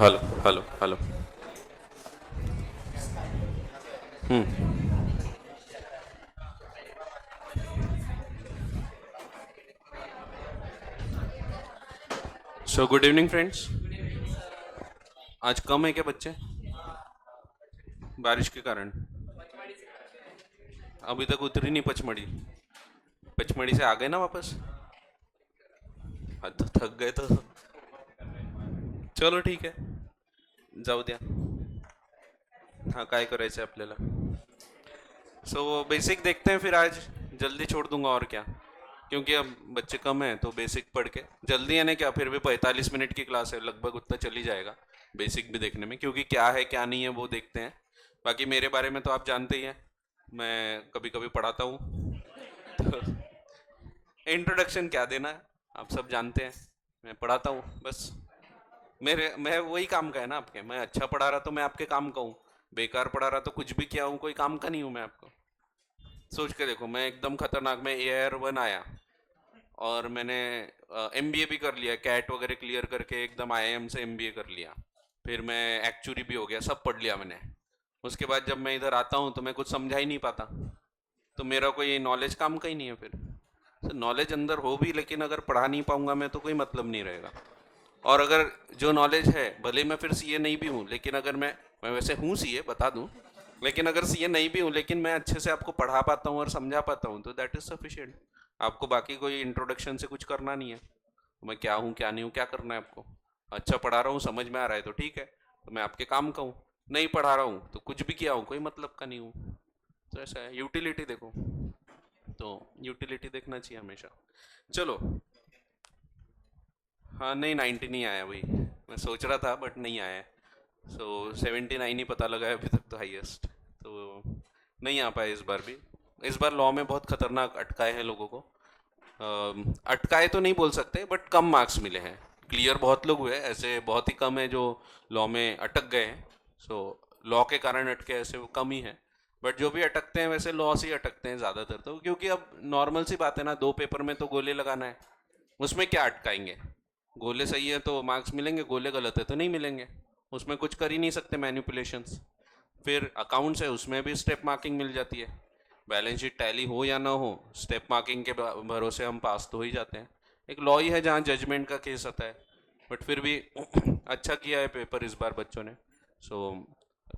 Hello hello hello. Hmm. So good evening friends. आज कम है क्या बच्चे बारिश के कारण? अभी तक उतरी नहीं पचमढ़ी? पचमढ़ी से आ गए ना वापस? हाँ तो थक गए तो चलो ठीक है, जाऊ द्या. हाँ काय करायचं आपल्याला. सो बेसिक देखते हैं फिर आज. जल्दी छोड़ दूंगा और क्या, क्योंकि अब बच्चे कम हैं तो बेसिक पढ़ के जल्दी है ना क्या, फिर भी 45 मिनट की क्लास है, लगभग उतना चली जाएगा बेसिक भी देखने में, क्योंकि क्या है क्या नहीं है वो देखते हैं. बाकी मेरे बारे में तो आप जानते ही हैं, मैं कभी कभी पढ़ाता हूँ. तो इंट्रोडक्शन क्या देना है, आप सब जानते हैं. मैं पढ़ाता हूँ बस. मेरे मैं वही काम का है ना आपके, मैं अच्छा पढ़ा रहा तो मैं आपके काम का हूँ, बेकार पढ़ा रहा तो कुछ भी किया हूँ कोई काम का नहीं हूँ मैं आपको. सोच के देखो, मैं एकदम खतरनाक, मैं AR1 आया और मैंने MBA भी कर लिया, कैट वगैरह क्लियर करके एकदम IIM से MBA कर लिया. फिर मैं एक्चुरी भी हो गया, सब पढ़ लिया मैंने. उसके बाद जब मैं इधर आता हूँ तो मैं कुछ समझा ही नहीं पाता. तो मेरा कोई नॉलेज काम का ही नहीं है फिर. तो नॉलेज अंदर हो भी, लेकिन अगर पढ़ा नहीं पाऊंगा मैं तो कोई मतलब नहीं रहेगा. और अगर जो नॉलेज है, भले मैं फिर CA नहीं भी हूँ, लेकिन अगर मैं वैसे हूँ CA बता दूँ, लेकिन अगर CA नहीं भी हूँ लेकिन मैं अच्छे से आपको पढ़ा पाता हूँ और समझा पाता हूँ तो दैट इज़ सफिशिएंट. आपको बाकी कोई इंट्रोडक्शन से कुछ करना नहीं है. मैं क्या हूँ क्या नहीं हूँ क्या करना है आपको. अच्छा पढ़ा रहा हूँ, समझ में आ रहा है तो ठीक है, तो मैं आपके काम का हूँ. नहीं पढ़ा रहा हूँ तो कुछ भी किया हूँ कोई मतलब का नहीं हूँ. तो ऐसा है, यूटिलिटी देखो. तो यूटिलिटी देखना चाहिए हमेशा. चलो. हाँ नहीं, 90 नहीं आया वही. मैं सोच रहा था बट नहीं आया. सो 79 ही पता लगा है अभी तक तो हाईएस्ट. तो नहीं आ पाए इस बार भी. इस बार लॉ में बहुत खतरनाक अटकाए हैं लोगों को. अटकाए तो नहीं बोल सकते बट कम मार्क्स मिले हैं. क्लियर बहुत लोग हुए, ऐसे बहुत ही कम है जो लॉ में अटक गए हैं. सो लॉ के कारण अटके ऐसे वो कम ही है. बट जो भी अटकते हैं वैसे लॉ से ही अटकते हैं ज़्यादातर तो, क्योंकि अब नॉर्मल सी बात है ना, 2 पेपर में तो गोले लगाना है. उसमें क्या अटकाएंगे. गोले सही है तो मार्क्स मिलेंगे, गोले गलत है तो नहीं मिलेंगे. उसमें कुछ कर ही नहीं सकते मैनिपुलेशंस. फिर अकाउंट्स है, उसमें भी स्टेप मार्किंग मिल जाती है. बैलेंस शीट टैली हो या ना हो, स्टेप मार्किंग के भरोसे हम पास तो हो ही जाते हैं. एक लॉ ही है जहाँ जजमेंट का केस आता है. बट फिर भी अच्छा किया है पेपर इस बार बच्चों ने. सो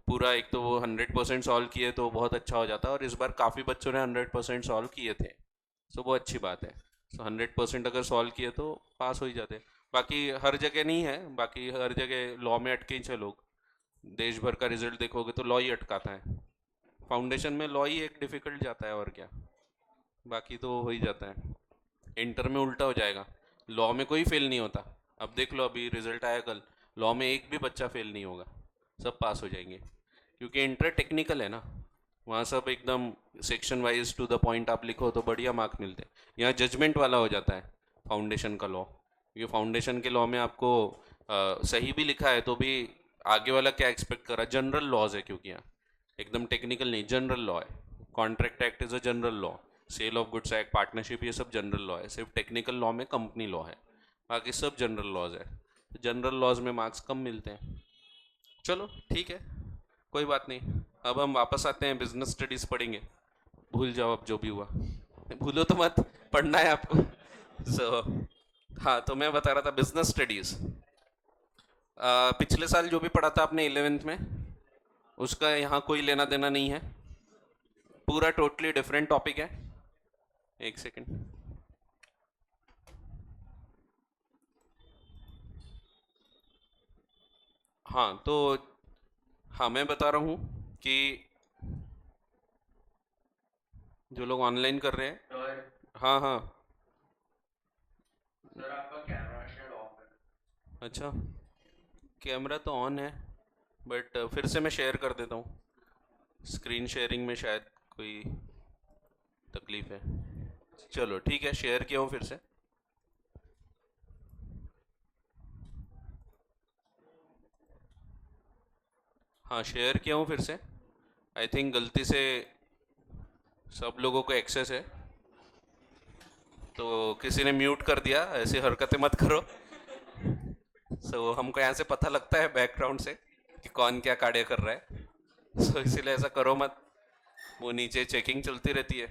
पूरा एक तो वो 100% सॉल्व किए तो बहुत अच्छा हो जाता है, और इस बार काफ़ी बच्चों ने 100% सॉल्व किए थे. सो वो अच्छी बात है. सो 100% अगर सॉल्व किए तो पास हो ही जाते. बाकी हर जगह नहीं है, बाकी हर जगह लॉ में अटके ही थे लोग. देश भर का रिजल्ट देखोगे तो लॉ ही अटकाता है. फाउंडेशन में लॉ ही एक डिफिकल्ट जाता है और क्या, बाकी तो हो ही जाता है. इंटर में उल्टा हो जाएगा, लॉ में कोई फेल नहीं होता. अब देख लो, अभी रिजल्ट आया कल, लॉ में एक भी बच्चा फेल नहीं होगा, सब पास हो जाएंगे. क्योंकि इंटर टेक्निकल है ना, वहाँ सब एकदम section wise to the point आप लिखो तो बढ़िया मार्क मिलते हैं. यहाँ जजमेंट वाला हो जाता है फाउंडेशन का लॉ. क्योंकि फाउंडेशन के लॉ में आपको सही भी लिखा है तो भी आगे वाला क्या एक्सपेक्ट कर रहा है, जनरल लॉज है. क्योंकि यहाँ एकदम टेक्निकल नहीं, जनरल लॉ है. Contract act is a general law. Sale of goods act, partnership, ये सब जनरल लॉ है. सिर्फ टेक्निकल लॉ में कंपनी लॉ है, बाकी सब जनरल लॉज है. तो जनरल लॉज में मार्क्स कम मिलते हैं. चलो ठीक है, कोई बात नहीं. अब हम वापस आते हैं, बिजनेस स्टडीज पढ़ेंगे. भूल जाओ अब जो भी हुआ, भूलो तो मत, पढ़ना है आपको. सो हाँ, तो मैं बता रहा था बिजनेस स्टडीज. पिछले साल जो भी पढ़ा था आपने 11वीं में, उसका यहाँ कोई लेना देना नहीं है. पूरा टोटली डिफरेंट टॉपिक है. एक सेकंड. हाँ तो, हाँ मैं बता रहा हूँ कि जो लोग ऑनलाइन कर रहे हैं. हाँ हाँ. अच्छा, कैमरा तो ऑन है, बट फिर से मैं शेयर कर देता हूँ. स्क्रीन शेयरिंग में शायद कोई तकलीफ है. चलो ठीक है, शेयर किया हूँ फिर से. हाँ शेयर किया हूँ फिर से. आई थिंक गलती से सब लोगों को एक्सेस है, तो किसी ने म्यूट कर दिया, ऐसी हरकतें मत करो. सो हमको यहाँ से पता लगता है बैकग्राउंड से कि कौन क्या कार्य कर रहा है। सो इसीलिए ऐसा करो मत। वो नीचे चेकिंग चलती रहती है,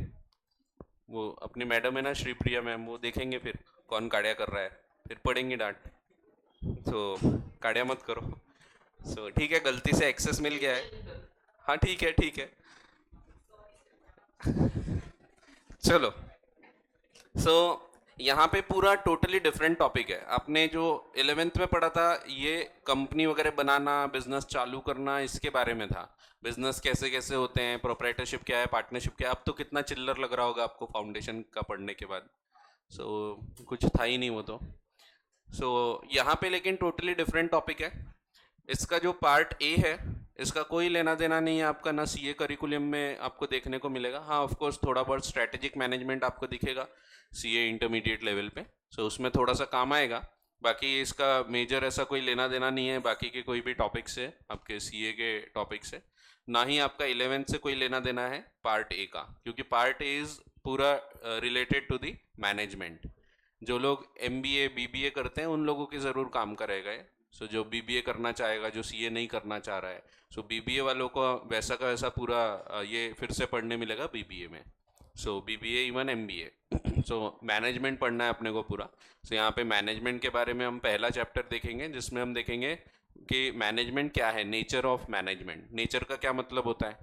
वो अपनी मैडम है ना श्री प्रिया मैम, वो देखेंगे फिर कौन काड़िया कर रहा है, फिर पड़ेंगी डांट। तो काड़िया मत करो। सो ठीक है, गलती से एक्सेस मिल गया है। हाँ ठीक है ठीक है, चलो। सो यहाँ पे पूरा टोटली डिफरेंट टॉपिक है। आपने जो 11th में पढ़ा था ये कंपनी वगैरह बनाना, बिजनेस चालू करना, इसके बारे में था। बिजनेस कैसे कैसे होते हैं, प्रोप्राइटरशिप क्या है, पार्टनरशिप क्या है। अब तो कितना चिल्लर लग रहा होगा आपको फाउंडेशन का पढ़ने के बाद। कुछ था ही नहीं वो तो। यहाँ पे लेकिन टोटली डिफरेंट टॉपिक है। इसका जो पार्ट ए है, इसका कोई लेना देना नहीं है आपका, ना सीए करिकुलम में आपको देखने को मिलेगा। हाँ ऑफ कोर्स थोड़ा बहुत स्ट्रैटेजिक मैनेजमेंट आपको दिखेगा सीए इंटरमीडिएट लेवल पे, उसमें थोड़ा सा काम आएगा। बाकी इसका मेजर ऐसा कोई लेना देना नहीं है बाकी के कोई भी टॉपिक से, आपके सीए के टॉपिक से। ना ही आपका 11th से कोई लेना देना है पार्ट ए का, क्योंकि पार्ट ए इज पूरा रिलेटेड टू दी मैनेजमेंट। जो लोग एमबीए बीबीए करते हैं उन लोगों की ज़रूर काम करेगा ये। जो बीबीए करना चाहेगा, जो सीए नहीं करना चाह रहा है, बीबीए वालों को वैसा का वैसा पूरा ये फिर से पढ़ने मिलेगा बीबीए में। BBA even MBA. मैनेजमेंट पढ़ना है अपने को पूरा। यहाँ पे मैनेजमेंट के बारे में हम पहला चैप्टर देखेंगे, जिसमें हम देखेंगे कि मैनेजमेंट क्या है, नेचर ऑफ मैनेजमेंट। नेचर का क्या मतलब होता है,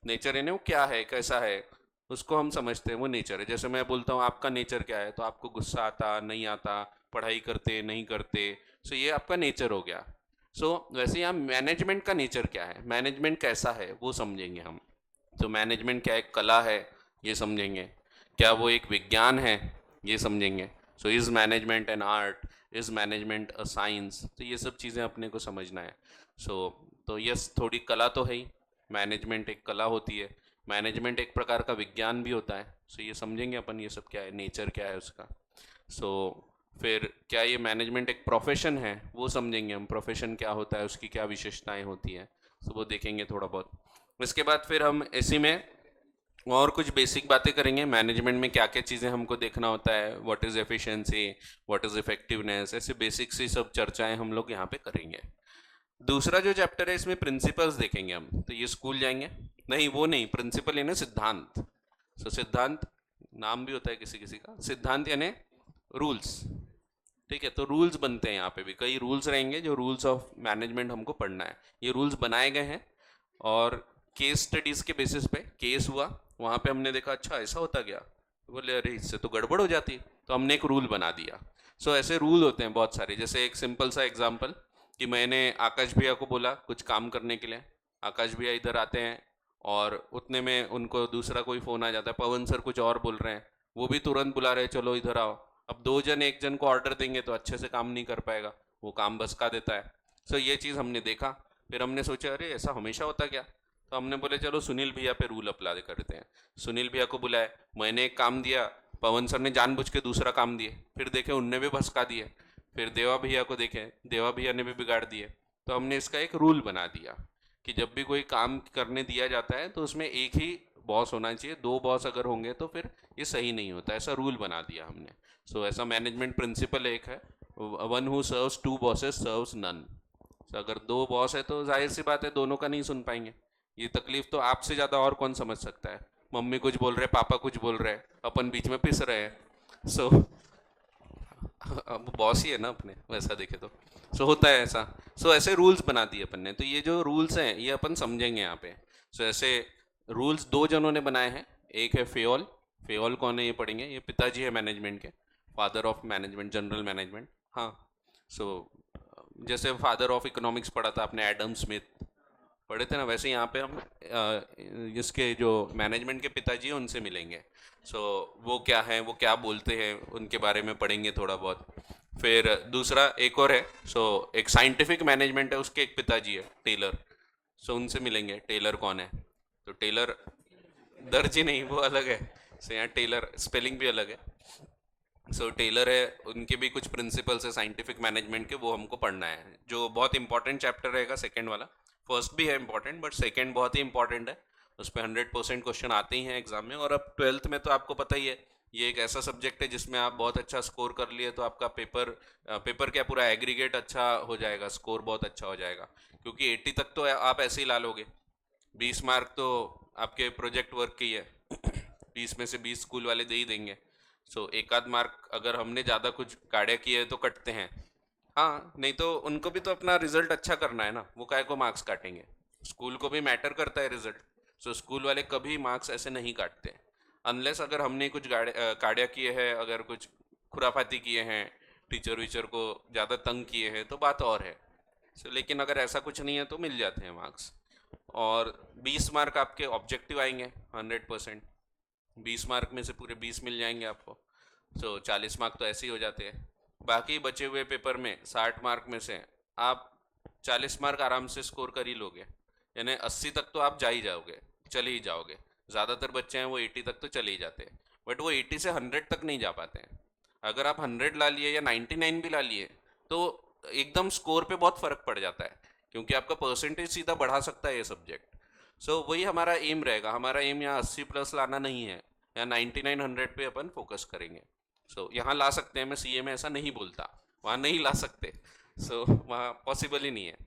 नेचर यानी वो क्या है, कैसा है, उसको हम समझते हैं, वो नेचर है। जैसे मैं बोलता हूँ आपका नेचर क्या है, तो आपको गुस्सा आता नहीं आता, पढ़ाई करते नहीं करते, ये आपका नेचर हो गया। वैसे यहाँ मैनेजमेंट का नेचर क्या है, मैनेजमेंट कैसा है वो समझेंगे हम। मैनेजमेंट क्या एक कला है ये समझेंगे, क्या वो एक विज्ञान है ये समझेंगे। Is management an art, is management a science, तो ये सब चीज़ें अपने को समझना है। तो यस, थोड़ी कला तो है ही, मैनेजमेंट एक कला होती है, मैनेजमेंट एक प्रकार का विज्ञान भी होता है। ये समझेंगे अपन ये सब क्या है, नेचर क्या है उसका। फिर क्या ये मैनेजमेंट एक प्रोफेशन है वो समझेंगे हम, प्रोफेशन क्या होता है, उसकी क्या विशेषताएं होती हैं, वो देखेंगे थोड़ा बहुत। इसके बाद फिर हम इसी में और कुछ बेसिक बातें करेंगे, मैनेजमेंट में क्या क्या चीज़ें हमको देखना होता है, what is efficiency, what is effectiveness, ऐसे बेसिक सी सब चर्चाएं हम लोग यहाँ पे करेंगे। दूसरा जो चैप्टर है इसमें प्रिंसिपल्स देखेंगे हम। तो ये स्कूल जाएंगे, नहीं वो नहीं, प्रिंसिपल यानी सिद्धांत। सिद्धांत नाम भी होता है किसी किसी का, सिद्धांत यानी रूल्स। ठीक है, तो रूल्स बनते हैं यहाँ पे भी, कई रूल्स रहेंगे जो रूल्स ऑफ मैनेजमेंट हमको पढ़ना है। ये रूल्स बनाए गए हैं और केस स्टडीज़ के बेसिस पे, केस हुआ वहाँ पे हमने देखा अच्छा ऐसा होता गया, बोले अरे इससे तो गड़बड़ हो जाती, तो हमने एक रूल बना दिया। ऐसे रूल होते हैं बहुत सारे। जैसे एक सिंपल सा एग्जांपल कि मैंने आकाश भैया को बोला कुछ काम करने के लिए, आकाश भैया इधर आते हैं और उतने में उनको दूसरा कोई फ़ोन आ जाता है, पवन सर कुछ और बोल रहे हैं, वो भी तुरंत बुला रहे हैं चलो इधर आओ। अब दो जन एक जन को ऑर्डर देंगे तो अच्छे से काम नहीं कर पाएगा, वो काम बसका देता है। ये चीज़ हमने देखा, फिर हमने सोचा अरे ऐसा हमेशा होता क्या, तो हमने बोले चलो सुनील भैया पे रूल अप्लाई करते हैं। सुनील भैया को बुलाए, मैंने एक काम दिया, पवन सर ने जानबूझ के दूसरा काम दिए, फिर देखे उनने भी भसका दिए, फिर देवा भैया को देखे, देवा भैया ने भी बिगाड़ दिए। तो हमने इसका एक रूल बना दिया कि जब भी कोई काम करने दिया जाता है तो उसमें एक ही बॉस होना चाहिए, दो बॉस अगर होंगे तो फिर ये सही नहीं होता, ऐसा रूल बना दिया हमने। ऐसा मैनेजमेंट प्रिंसिपल एक है, one who serves two bosses serves none. अगर दो बॉस है तो जाहिर सी बात है दोनों का नहीं सुन पाएंगे। ये तकलीफ तो आपसे ज़्यादा और कौन समझ सकता है, मम्मी कुछ बोल रहे, पापा कुछ बोल रहे, अपन बीच में पिस रहे हैं। अब बॉस ही है ना अपने, वैसा देखे तो होता है ऐसा। ऐसे रूल्स बना दिए अपन ने। तो ये जो रूल्स हैं ये अपन समझेंगे यहाँ पे। ऐसे रूल्स दो जनों ने बनाए हैं, एक है फेयोल। फेयोल कौन है ये पढ़ेंगे, ये पिताजी है मैनेजमेंट के, father of management, general management. हाँ, जैसे फादर ऑफ इकोनॉमिक्स पढ़ा था आपने, एडम स्मिथ पढ़े थे ना, वैसे यहाँ पे हम इसके जो मैनेजमेंट के पिताजी हैं उनसे मिलेंगे। वो क्या है, वो क्या बोलते हैं, उनके बारे में पढ़ेंगे थोड़ा बहुत। फिर दूसरा एक और है, एक साइंटिफिक मैनेजमेंट है, उसके एक पिताजी है टेलर, उनसे मिलेंगे। टेलर कौन है, तो टेलर दर्जी नहीं, वो अलग है। यहाँ टेलर स्पेलिंग भी अलग है। टेलर है, उनके भी कुछ प्रिंसिपल्स है साइंटिफिक मैनेजमेंट के, वो हमको पढ़ना है, जो बहुत इंपॉर्टेंट चैप्टर रहेगा सेकेंड वाला। फर्स्ट भी है इंपॉर्टेंट बट सेकेंड बहुत ही इंपॉर्टेंट है, उस पर 100% क्वेश्चन आते ही हैं एग्जाम में। और अब 12th में तो आपको पता ही है ये एक ऐसा सब्जेक्ट है जिसमें आप बहुत अच्छा स्कोर कर लिए तो आपका पेपर क्या पूरा एग्रीगेट अच्छा हो जाएगा, स्कोर बहुत अच्छा हो जाएगा। क्योंकि 80 तक तो आप ऐसे ही ला लोगे, 20 मार्क तो आपके प्रोजेक्ट वर्क की है, 20 में से 20 स्कूल वाले दे ही देंगे। सो एक आध मार्क अगर हमने ज़्यादा कुछ काढ़े किए तो कटते हैं। हाँ, नहीं तो उनको भी तो अपना रिजल्ट अच्छा करना है ना, वो काहे को मार्क्स काटेंगे। स्कूल को भी मैटर करता है रिजल्ट। सो स्कूल वाले कभी मार्क्स ऐसे नहीं काटते, अनलेस अगर हमने कुछ काढ़िया किए हैं, अगर कुछ खुराफाती किए हैं, टीचर वीचर को ज़्यादा तंग किए हैं तो बात और है। सो लेकिन अगर ऐसा कुछ नहीं है तो मिल जाते हैं मार्क्स। और 20 मार्क आपके ऑब्जेक्टिव आएंगे 100%, 20 मार्क में से पूरे 20 मिल जाएंगे आपको। सो 40 मार्क तो ऐसे ही हो जाते हैं। बाकी बचे हुए पेपर में 60 मार्क में से आप 40 मार्क आराम से स्कोर कर ही लोगे, यानी 80 तक तो आप जा ही जाओगे, चले ही जाओगे। ज़्यादातर बच्चे हैं वो 80 तक तो चले ही जाते हैं, बट वो 80 से 100 तक नहीं जा पाते हैं। अगर आप 100 ला लिए या 99 भी ला लिए तो एकदम स्कोर पे बहुत फ़र्क पड़ जाता है, क्योंकि आपका परसेंटेज सीधा बढ़ा सकता है ये सब्जेक्ट। सो वही हमारा एम रहेगा, हमारा एम यहाँ 80 प्लस लाना नहीं है, या 99 100 पे अपन फोकस करेंगे। यहाँ ला सकते हैं, मैं सीए में ऐसा नहीं बोलता, वहाँ नहीं ला सकते। वहाँ पॉसिबल ही नहीं है।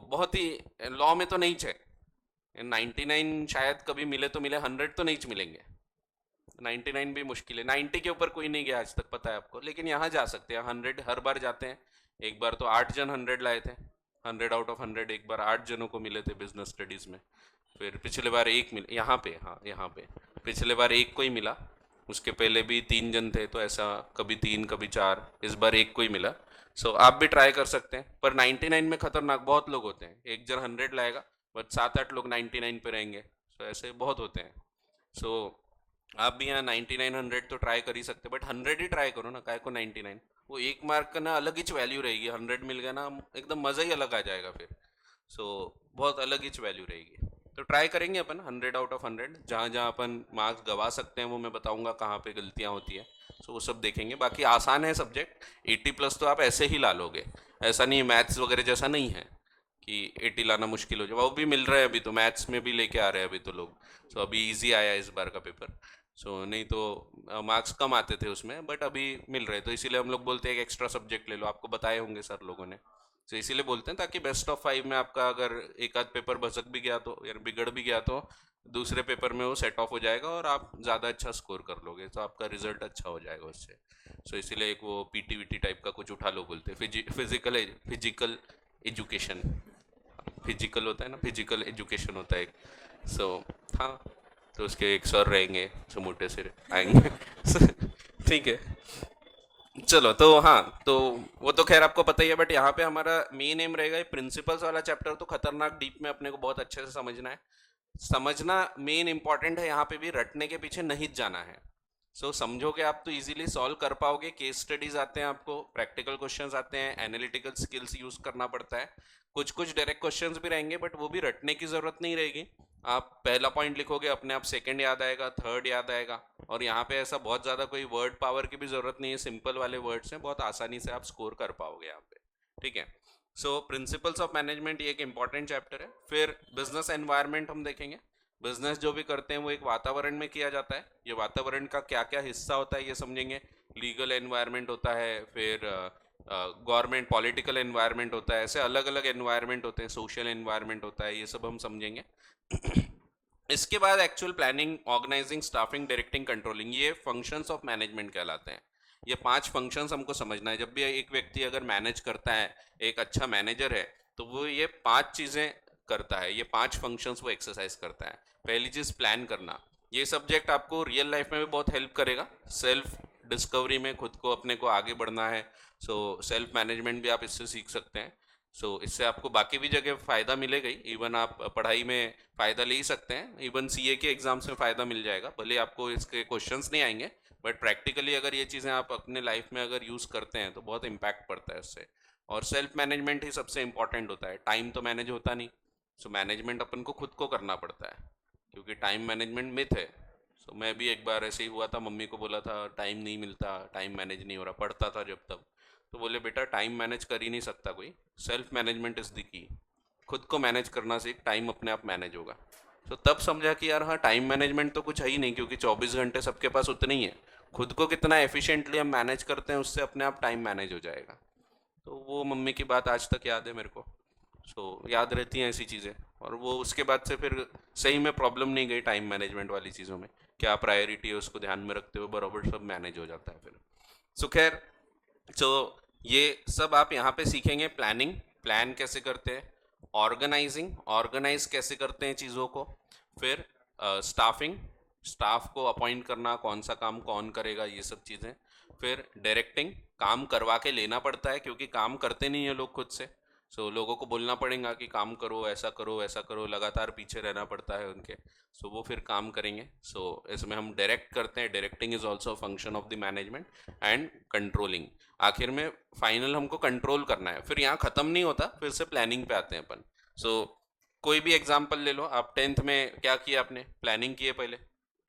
बहुत ही लॉ में तो नहीं चाहिए 99, शायद कभी मिले तो मिले, 100 तो नहीं मिलेंगे। 99 भी मुश्किल है, 90 के ऊपर कोई नहीं गया आज तक, पता है आपको। लेकिन यहाँ जा सकते हैं, 100 हर बार जाते हैं। एक बार तो 8 जन 100 लाए थे, 100 आउट ऑफ 100 एक बार 8 जनों को मिले थे बिजनेस स्टडीज़ में। फिर पिछले बार एक मिले यहाँ पे, हाँ यहाँ पे पिछले बार एक को ही मिला। उसके पहले भी 3 जन थे, तो ऐसा कभी 3 कभी 4, इस बार एक को ही मिला। आप भी ट्राई कर सकते हैं, पर 99 में खतरनाक बहुत लोग होते हैं। एक जन 100 लाएगा बट 7-8 लोग 99 पे रहेंगे। ऐसे बहुत होते हैं। सो आप भी यहाँ 99 100 तो ट्राई कर ही सकते, बट 100 ही ट्राई करो ना, काय को 99। वो एक मार्क का ना अलग ही वैल्यू रहेगी, 100 मिल गया ना एकदम मज़ा ही अलग आ जाएगा फिर। सो बहुत अलग ही वैल्यू रहेगी। तो ट्राई करेंगे अपन 100 आउट ऑफ 100। जहाँ जहाँ अपन मार्क्स गवा सकते हैं वो मैं बताऊंगा कहाँ पे गलतियाँ होती है। वो सब देखेंगे। बाकी आसान है सब्जेक्ट, 80 प्लस तो आप ऐसे ही ला लोगे। ऐसा नहीं, मैथ्स वगैरह जैसा नहीं है कि 80 लाना मुश्किल हो जाए। वो भी मिल रहा है अभी तो, मैथ्स में भी लेके आ रहे हैं अभी तो लोग। अभी इजी आया इस बार का पेपर। नहीं तो मार्क्स कम आते थे उसमें, बट अभी मिल रहे, तो इसीलिए हम लोग बोलते हैं कि एक्स्ट्रा सब्जेक्ट ले लो। आपको बताए होंगे सर लोगों ने। इसीलिए बोलते हैं ताकि बेस्ट ऑफ 5 में आपका अगर एक आध पेपर भसक भी गया तो, या बिगड़ भी गया तो दूसरे पेपर में वो सेट ऑफ हो जाएगा और आप ज़्यादा अच्छा स्कोर कर लोगे, तो आपका रिजल्ट अच्छा हो जाएगा उससे। इसीलिए एक वो पीटीवीटी टाइप का कुछ उठा लो बोलते हैं, फिजिकल एजुकेशन। फिजिकल होता है ना, फिजिकल एजुकेशन होता है एक। हाँ, तो उसके एक सर रहेंगे जो मोटे से आएंगे। ठीक है, चलो। तो हाँ, तो वो तो खैर आपको पता ही है, बट यहाँ पे हमारा मेन एम रहेगा प्रिंसिपल्स वाला चैप्टर तो खतरनाक डीप में अपने को बहुत अच्छे से समझना है। समझना मेन इंपॉर्टेंट है, यहाँ पे भी रटने के पीछे नहीं जाना है। समझोगे आप तो इजीली सॉल्व कर पाओगे। केस स्टडीज आते हैं आपको, प्रैक्टिकल क्वेश्चंस आते हैं, एनालिटिकल स्किल्स यूज करना पड़ता है। कुछ कुछ डायरेक्ट क्वेश्चंस भी रहेंगे, बट वो भी रटने की जरूरत नहीं रहेगी। आप पहला पॉइंट लिखोगे, अपने आप सेकंड याद आएगा, थर्ड याद आएगा। और यहाँ पे ऐसा बहुत ज़्यादा कोई वर्ड पावर की भी ज़रूरत नहीं है, सिंपल वाले वर्ड्स हैं, बहुत आसानी से आप स्कोर कर पाओगे यहाँ पे। ठीक है। प्रिंसिपल्स ऑफ मैनेजमेंट ये एक इंपॉर्टेंट चैप्टर है। फिर बिजनेस एनवायरनमेंट हम देखेंगे। बिजनेस जो भी करते हैं वो एक वातावरण में किया जाता है। ये वातावरण का क्या क्या हिस्सा होता है ये समझेंगे। लीगल एनवायरनमेंट होता है, फिर गवर्नमेंट पॉलिटिकल एनवायरनमेंट होता है, ऐसे अलग अलग एनवायरनमेंट होते हैं, सोशल एनवायरनमेंट होता है, ये सब हम समझेंगे। इसके बाद actual planning, organising, staffing, directing, controlling, ये फंक्शंस ऑफ मैनेजमेंट कहलाते हैं। ये 5 फंक्शंस हमको समझना है। जब भी एक व्यक्ति अगर मैनेज करता है, एक अच्छा मैनेजर है, तो वो ये 5 चीज़ें करता है, ये 5 फंक्शंस वो एक्सरसाइज करता है। पहली चीज़ प्लान करना। ये सब्जेक्ट आपको रियल लाइफ में भी बहुत हेल्प करेगा, सेल्फ डिस्कवरी में, खुद को अपने को आगे बढ़ना है। सेल्फ मैनेजमेंट भी आप इससे सीख सकते हैं। इससे आपको बाकी भी जगह फ़ायदा मिलेगा ही। इवन आप पढ़ाई में फ़ायदा ले ही सकते हैं, इवन सीए के एग्जाम्स में फ़ायदा मिल जाएगा। भले आपको इसके क्वेश्चंस नहीं आएंगे, बट प्रैक्टिकली अगर ये चीज़ें आप अपने लाइफ में अगर यूज़ करते हैं तो बहुत इम्पैक्ट पड़ता है उससे। और सेल्फ मैनेजमेंट ही सबसे इंपॉर्टेंट होता है। टाइम तो मैनेज होता नहीं, मैनेजमेंट अपन को खुद को करना पड़ता है, क्योंकि टाइम मैनेजमेंट मिथ है। मैं भी एक बार ऐसे ही हुआ था, मम्मी को बोला था टाइम नहीं मिलता, टाइम मैनेज नहीं हो रहा, पढ़ता था जब तब। तो बोले बेटा टाइम मैनेज कर ही नहीं सकता कोई, self management is the key. खुद को मैनेज करना सीख, टाइम अपने आप मैनेज होगा। तब समझा कि यार हाँ, टाइम मैनेजमेंट तो कुछ है ही नहीं, क्योंकि 24 घंटे सबके पास उतने ही है। खुद को कितना एफिशिएंटली हम मैनेज करते हैं उससे अपने आप टाइम मैनेज हो जाएगा। तो वो मम्मी की बात आज तक याद है मेरे को। याद रहती हैं ऐसी चीज़ें। और वो उसके बाद से फिर सही में प्रॉब्लम नहीं गई टाइम मैनेजमेंट वाली चीज़ों में। क्या प्रायोरिटी है उसको ध्यान में रखते हुए बराबर सब मैनेज हो जाता है फिर। खैर, सो ये सब आप यहाँ पे सीखेंगे। प्लानिंग, प्लान कैसे करते हैं। ऑर्गेनाइजिंग, ऑर्गेनाइज कैसे करते हैं चीज़ों को। फिर स्टाफिंग, स्टाफ को अपॉइंट करना, कौन सा काम कौन करेगा, ये सब चीज़ें। फिर डायरेक्टिंग, काम करवा के लेना पड़ता है क्योंकि काम करते नहीं है लोग खुद से। लोगों को बोलना पड़ेगा कि काम करो, ऐसा करो, ऐसा करो, लगातार पीछे रहना पड़ता है उनके। वो फिर काम करेंगे। इसमें हम डायरेक्ट करते हैं। Directing is also function of the management. And controlling, आखिर में फाइनल हमको कंट्रोल करना है। फिर यहाँ ख़त्म नहीं होता, फिर से प्लानिंग पे आते हैं अपन। कोई भी एग्जाम्पल ले लो आप। 10th में क्या किया आपने, प्लानिंग किए पहले,